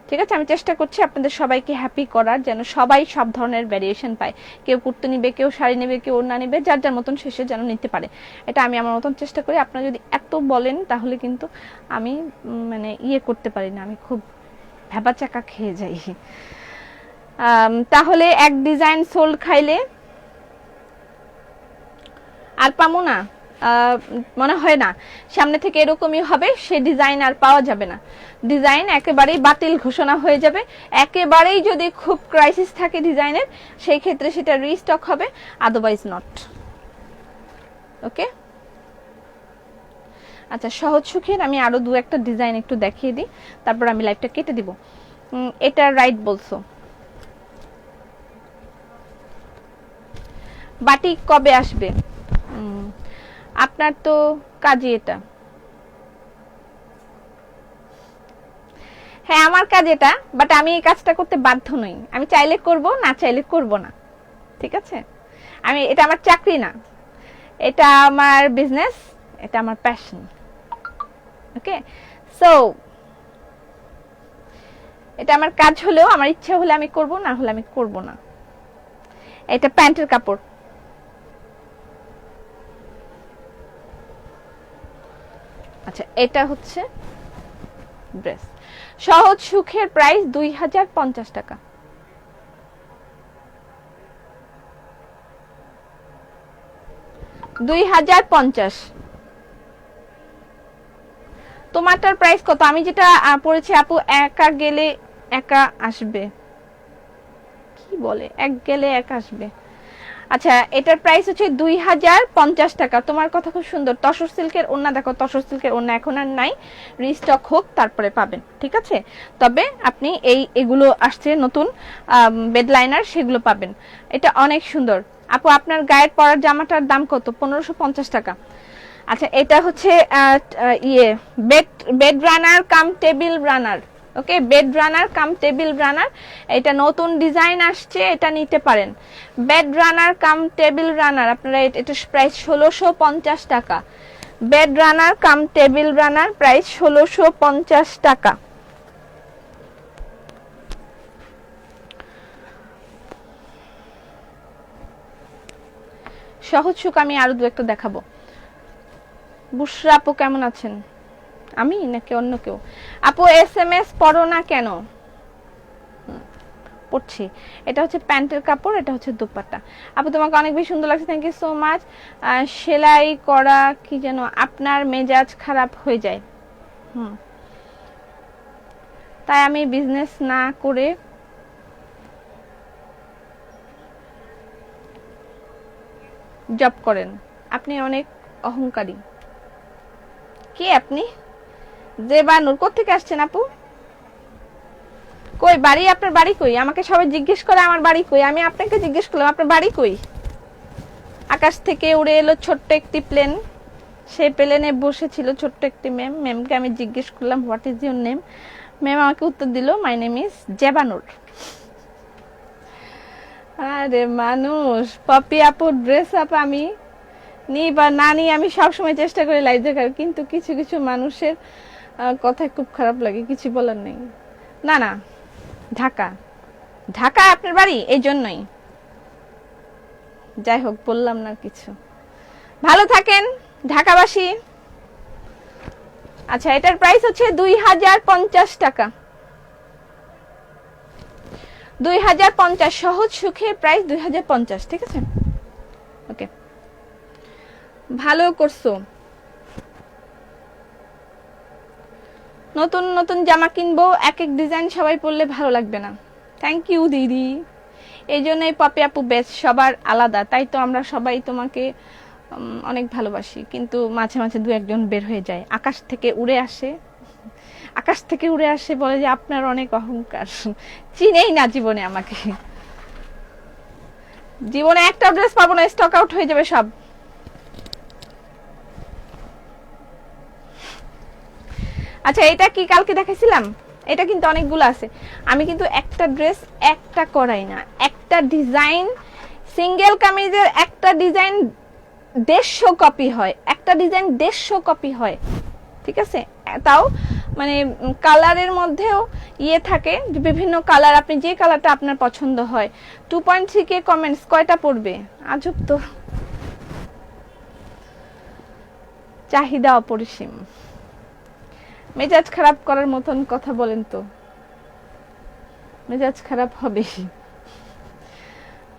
ঠিক আছে। আমি চেষ্টা করছি আপনাদের সবাইকে হ্যাপি করার, যেন সবাই সব ধরনের ভ্যারিয়েশন পায়। কেউ কুর্তি নিবে, কেউ শাড়ি নেবে, কেউ ওড়না নেবে, যার যার মতন শেষে যেন নিতে পারে। এটা আমি আমার মতন চেষ্টা করি। আপনারা যদি এত বলেন তাহলে কিন্তু আমি মানে ইয়ে করতে পারি না, আমি খুব ভ্যাবাচাকা খেয়ে যাই। তাহলে এক ডিজাইন সোল্ড খাইলে আর পাবো না, মনে হয় না। সামনে থেকে এরকমই হবে, সে ডিজাইন আর পাওয়া যাবে না। ডিজাইন একেবারেই বাতিল ঘোষণা হয়ে যাবে। একেবারেই যদি খুব ক্রাইসিস থাকে ডিজাইনের, সেই ক্ষেত্রে সেটা রিস্টক হবে, আদারওয়াইজ নট। ওকে, আচ্ছা সহজ সুখের আমি আরো দু একটা ডিজাইন একটু দেখিয়ে দিই, তারপর আমি লাইভটা কেটে দিব। এটা রাইট বলছো। বাটিক কবে আসবে? আপনার তো কাজই এটা। হ্যাঁ আমার কাজ এটা, বাট আমি এই কাজটা করতে বাধ্য নই। আমি চাইলে করব, না চাইলে করব না, ঠিক আছে। এটা আমার চাকরি না, এটা আমার বিজনেস, এটা আমার প্যাশন। ওকে, সো এটা আমার কাজ হলেও আমার ইচ্ছা হলে আমি করব, না হলে আমি করব না। এটা প্যান্টের কাপড়। আচ্ছা এটা হচ্ছে ড্রেস। সহজ সুখের প্রাইস 2050 টাকা। তোমারটার প্রাইস কত? আমি যেটা পড়েছি আপু, একা গেলে একা আসবে, কি বলে এক গেলে এক আসবে। আচ্ছা এটার প্রাইস হচ্ছে 2050 টাকা। তোমার কথা খুব সুন্দর। তসর সিল্কের ওড়না দেখো, তসর সিল্কের ওড়না এখন আর নাই, রিস্টক হোক তারপরে পাবেন, ঠিক আছে। তবে আপনি এগুলো আসছে নতুন বেড লাইনার, সেগুলো পাবেন। এটা অনেক সুন্দর। আপু আপনার গায়ের পরার জামাটার দাম কত? 1550 টাকা। আচ্ছা এটা হচ্ছে বেড রানার কাম টেবিল রানার। ওকে, বেড রানার কাম টেবিল রানার, এটা নতুন ডিজাইন আসছে, এটা নিতে পারেন। বেড রানার কাম টেবিল রানার, আপনারা এটা প্রাইস 1650 টাকা। বেড রানার কাম টেবিল রানার প্রাইস 1650 টাকা। সহজ সুখ আমি আরো দু একটা দেখাবো। বুশরা আপু কেমন আছেন? আমি নাকি অন্য কেউ? আপু SMS পরো না কেন? পড়ছি। এটা হচ্ছে প্যান্টের কাপড়, এটা হচ্ছে দোপাট্টা। আপু তোমাকে অনেক বেশি সুন্দর লাগছে, থ্যাংক ইউ সো মাচ। সেলাই করা কি যেন আপনার মেজাজ খারাপ হয়ে যায়। তাই আমি বিজনেস না করে জব করেন। আপনি অনেক অহংকারী। কি আপনি? জেবানুর কোত্থেকে আসছেন আপু? কই বাড়ি? আপনার বাড়ি কই? আমাকে সবাই জিজ্ঞেস করে আমার বাড়ি কই, আমি আপনাকে জিজ্ঞেস করলাম আপনার বাড়ি কই। আকাশ থেকে উড়ে এলো ছোট্ট একটি প্লেন, সেই প্লেনে বসেছিল ছোট্ট একটি ম্যাম। ম্যামকে আমি জিজ্ঞেস করলাম what is your name. Ma'am আমাকে উত্তর দিল মাই নেম ইজ জেবানুর। আরে মানুষ, পপি আপুর ড্রেস আপ আমি নি বা না নি, আমি সবসময় চেষ্টা করি লাইভ দেখার, কিন্তু কিছু কিছু মানুষের কথা খুব খারাপ লাগে, কিছু বলার নেই। না না, ঢাকা, ঢাকা আপনার বাড়ি, এই জন্যই। যাই হোক, বললাম না কিছু। ভালো থাকেন ঢাকাবাসী। আচ্ছা, এটার প্রাইস হচ্ছে 2050 টাকা। 2050 সহজ সুখের প্রাইস 2050, ঠিক আছে? ওকে, ভালো করছো। নতুন নতুন জামা কিনবো, এক এক ডিজাইন সবাই পরলে ভালো লাগবে না। থ্যাংক ইউ দিদি। এই জন্যই পপি আপু বেস্ট, সবার আলাদা, তাই তো আমরা সবাই তোমাকে অনেক ভালোবাসি। কিন্তু মাঝে মাঝে দু একজন বের হয়ে যায়, আকাশ থেকে উড়ে আসে, আকাশ থেকে উড়ে আসে, বলে যে আপনার অনেক অহংকার। চিনেই না জীবনে আমাকে, জীবনে একটা ড্রেস পাবো না, স্টক আউট হয়ে যাবে সব। আচ্ছা, এটা কি কালকে দেখাইছিলাম? এটা কিন্তু অনেকগুলো আছে। আমি কিন্তু একটা ড্রেস একটা করাই না, একটা ডিজাইন, সিঙ্গেল কামিজের একটা ডিজাইন 150 কপি হয়, একটা ডিজাইন 150 কপি হয়, ঠিক আছে? তাও মানে কালারের মধ্যেও ইয়ে থাকে, বিভিন্ন কালার, আপনি যে কালারটা আপনার পছন্দ হয়। 2.3K কমেন্টস, কয়টা পড়বে? আজব তো, চাহিদা অপরিসীম। মেজাজ খারাপ করার মতন কথা বলেন তো, মেজাজ খারাপ হবে।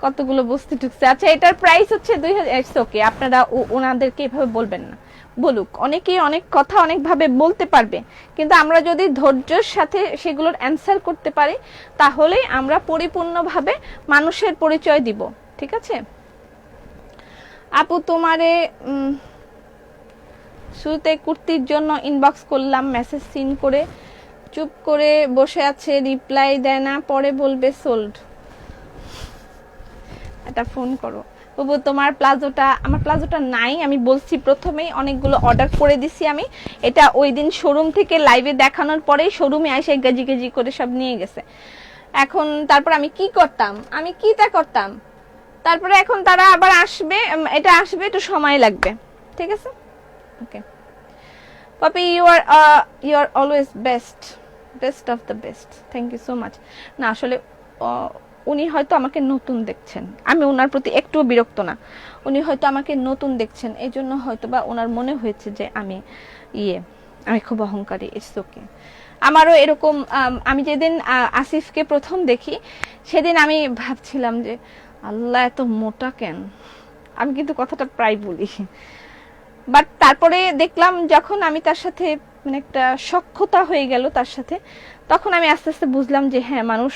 কতগুলো বস্তি ঢুকছে। আচ্ছা, এটার প্রাইস হচ্ছে 2000। ওকে, আপনারা ওনাদেরকে এভাবে বলবেন না, বলুক। অনেকেই অনেক কথা অনেকভাবে বলতে পারবে, কিন্তু আমরা যদি ধৈর্যের সাথে সেগুলোর অ্যান্সার করতে পারি, তাহলেই আমরা পরিপূর্ণভাবে মানুষের পরিচয় দিব, ঠিক আছে? আপু তোমারে শুরুতে কুর্তির জন্য ইনবক্স করলাম, মেসেজ সিন করে চুপ করে বসে আছে, রিপ্লাই দেয় না, পরে বলবে সোল্ড। এটা ফোন করো বাবু। তোমার প্লাজোটা, আমার প্লাজোটা নাই, আমি বলছি প্রথমেই, অনেকগুলো অর্ডার করে দিছি আমি। এটা ওই দিন শোরুম থেকে লাইভে দেখানোর পরেই শোরুমে এসে গেজি গেজি করে সব নিয়ে গেছে। এখন তারপর আমি কি করতাম, আমি কিটা করতাম, তারপরে এখন তারা আবার আসবে, এটা আসবে, একটু সময় লাগবে, ঠিক আছে? Okay Poppy, you are always best, best of the best, thank you so much. না আসলে উনি হয়তো আমাকে নতুন দেখছেন, আমি ওনার প্রতি একটুও বিরক্ত না। উনি হয়তো আমাকে নতুন দেখছেন, এই জন্য হয়তো বা ওনার মনে হয়েছে যে আমি খুব অহংকারী। It's okay. আমারও এরকম, আমি যেদিন আসিফকে প্রথম দেখি, সেদিন আমি ভাবছিলাম যে আল্লাহ এত মোটা কেন। আমি কিন্তু কথাটা প্রায় বলি, বাট তারপরে দেখলাম যখন আমি তার সাথে মানে একটা সখ্যতা হয়ে গেল তার সাথে, তখন আমি আস্তে আস্তে বুঝলাম যে হ্যাঁ, মানুষ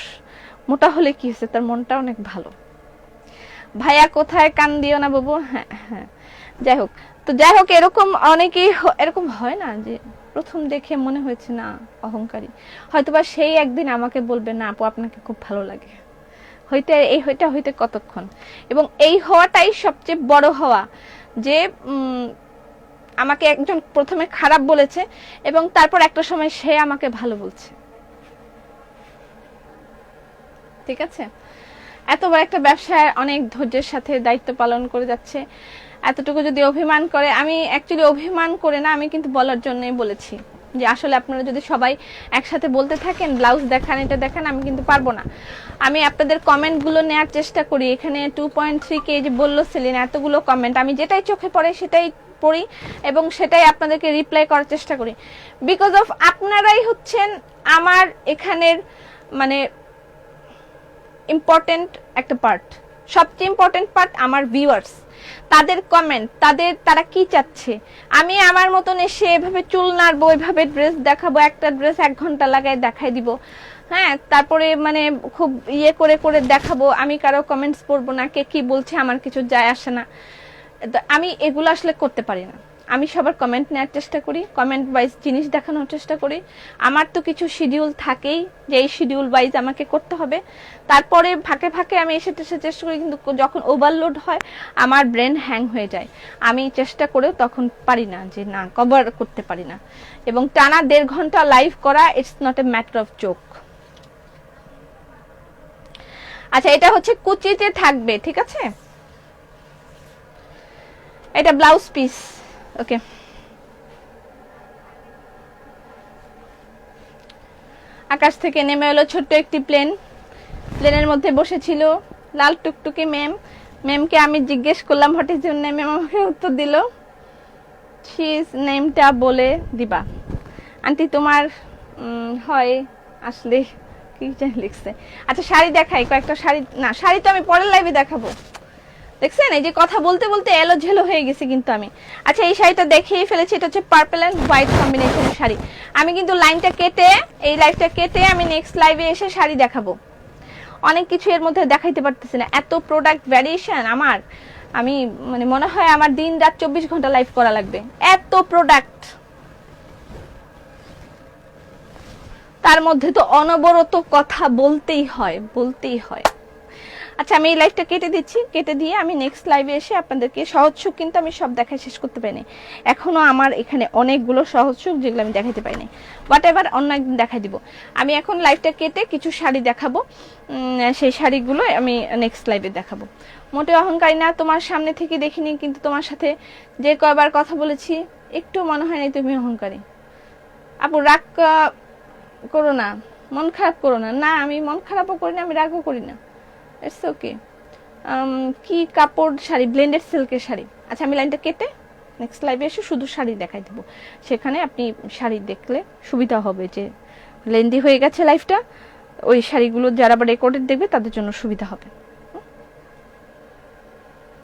মোটা হলে কি হয়েছে, তার মনটা অনেক ভালো। ভাইয়া কোথায়, কান দিও না বাবু। হ্যাঁ হ্যাঁ, যাই হোক। তো যাই হোক, এরকম অনেকেই এরকম হয় না যে প্রথম দেখে মনে হয়েছে না অহংকারী, হয়তোবা সেই একদিন আমাকে বলবে না আপু আপনাকে খুব ভালো লাগে। হইতে কতক্ষণ। এবং এই হওয়াটাই সবচেয়ে বড় হওয়া, যে আমাকে একজন প্রথমে খারাপ বলেছে এবং তারপর একটা সময় সে আমাকে ভালো বলছে, ঠিক আছে? এত বড় একটা ব্যবসায় অনেক ধৈর্যের সাথে দায়িত্ব পালন করে যাচ্ছে। এতটুকু যদি অভিমান করে, আমি অ্যাকচুয়ালি অভিমান করে না, আমি কিন্তু বলার জন্যই বলেছি যে আসলে আপনারা যদি সবাই একসাথে বলতে থাকেন ব্লাউজ দেখান এটা দেখান, আমি কিন্তু পারবো না। আমি আপনাদের কমেন্টগুলো নেওয়ার চেষ্টা করি। এখানে 2.3K যে বললো সেলিন, এতগুলো কমেন্ট, আমি যেটাই চোখে পড়ে সেটাই পড়ি এবং সেটাই আপনাদেরকে রিপ্লাই করার চেষ্টা করি। বিকজ অফ আপনারাই হচ্ছেন আমার এখানের মানে ইম্পর্টেন্ট একটা পার্ট, সবচেয়ে ইম্পর্টেন্ট পার্ট আমার ভিউয়ার্স, তাদের কমেন্ট, তারা কি চাচ্ছে। আমি আমার মতন এসে এভাবে চুল নাড়বো, এভাবে ড্রেস দেখাবো, একটা ড্রেস 1 ঘন্টা লাগায় দেখাই দিব, হ্যাঁ, তারপরে মানে খুব ইয়ে করে করে দেখাবো, আমি কারো কমেন্টস পড়বো না, কে কি বলছে আমার কিছু যায় আসে না। আমি এগুলো আসলে করতে পারি না। আমি সবার কমেন্ট নেওয়ার চেষ্টা করি, কমেন্ট ওয়াইজ জিনিস দেখানোর চেষ্টা করি। আমার তো কিছু শিডিউল থাকেই যে এই শিডিউল ওয়াইজ আমাকে করতে হবে, তারপরে ফাঁকে ফাঁকে আমি এসে চেষ্টা করি, কিন্তু যখন ওভারলোড হয় আমার ব্রেন হ্যাং হয়ে যায়, আমি চেষ্টা করেও তখন পারি না, যে না কভার করতে পারি না। এবং টানা 1.5 ঘন্টা লাইভ করা it's not a matter of joke. আচ্ছা, এটা হচ্ছে কুচিতে থাকবে, ঠিক আছে, এটা ব্লাউজ পিস। ওকে, আকাশ থেকে নেমে এলো ছোট্ট একটি প্লেনের মধ্যে বসেছিল লাল টুকটুকি ম্যামকে আমি জিজ্ঞেস করলাম what is your name, ma'am আমাকে উত্তর দিল শিজ নেমটা বলে দিবা। আন্টি তোমার হয় আসলে কি জানি লিখছে। আচ্ছা শাড়ি দেখাই, কয়েকটা শাড়ি, না শাড়ি তো আমি পরের লাইভে দেখাবো। দেখছেন এই যে কথা বলতে বলতে এলো ঝেলো হয়ে গেছে কিন্তু আমি। আচ্ছা এই শাড়িটা দেখিয়ে ফেলেছি, এটা হচ্ছে পার্পল এন্ড হোয়াইট কম্বিনেশনের শাড়ি। আমি কিন্তু লাইনটা কেটে, এই লাইভটা কেটে আমি নেক্সট লাইভে এসে শাড়ি দেখাবো। অনেক কিছু এর মধ্যে দেখাইতে পারতেছি না, এত প্রোডাক্ট ভ্যারিয়েশন আমার, আমি মানে মনে হয় আমার দিন রাত 24 ঘন্টা লাইভ করা লাগবে, এত প্রোডাক্ট। তার মধ্যে তো অনবরত কথা বলতেই হয়। আচ্ছা আমি এই লাইভটা কেটে দিচ্ছি, কেটে দিয়ে আমি নেক্সট লাইভে এসে আপনাদেরকে সহজ সুখ কিন্তু আমি সব দেখাই শেষ করতে পারিনি, এখনো আমার এখানে অনেকগুলো সহজ সুখ যেগুলো আমি দেখাইতে পারিনি, হোয়াট এভার অন্য একদিন দেখাই দিব। আমি এখন লাইভটা কেটে কিছু শাড়ি দেখাবো, সেই শাড়িগুলো আমি নেক্সট লাইভে দেখাবো। মোটে অহংকারী না, তোমার সামনে থেকে দেখিনি, কিন্তু তোমার সাথে যে কয়বার কথা বলেছি একটু মনে হয় না তুমি অহংকারী। আপু রাগ করো না, মন খারাপ করো না। না আমি মন খারাপও করি না, আমি রাগও করি না, ইটস ওকে। কি কাপড় শাড়ি, ব্লেন্ডেড সিল্কের শাড়ি। আচ্ছা আমি লাইনটা কেটে নেক্সট লাইভে এসে শুধু শাড়ি দেখাই দেবো, সেখানে আপনি শাড়ি দেখলে সুবিধা হবে, যে লেন্দি হয়ে গেছে লাইভটা, ওই শাড়িগুলো যারা আবার রেকর্ডেড দেখবে তাদের জন্য সুবিধা হবে।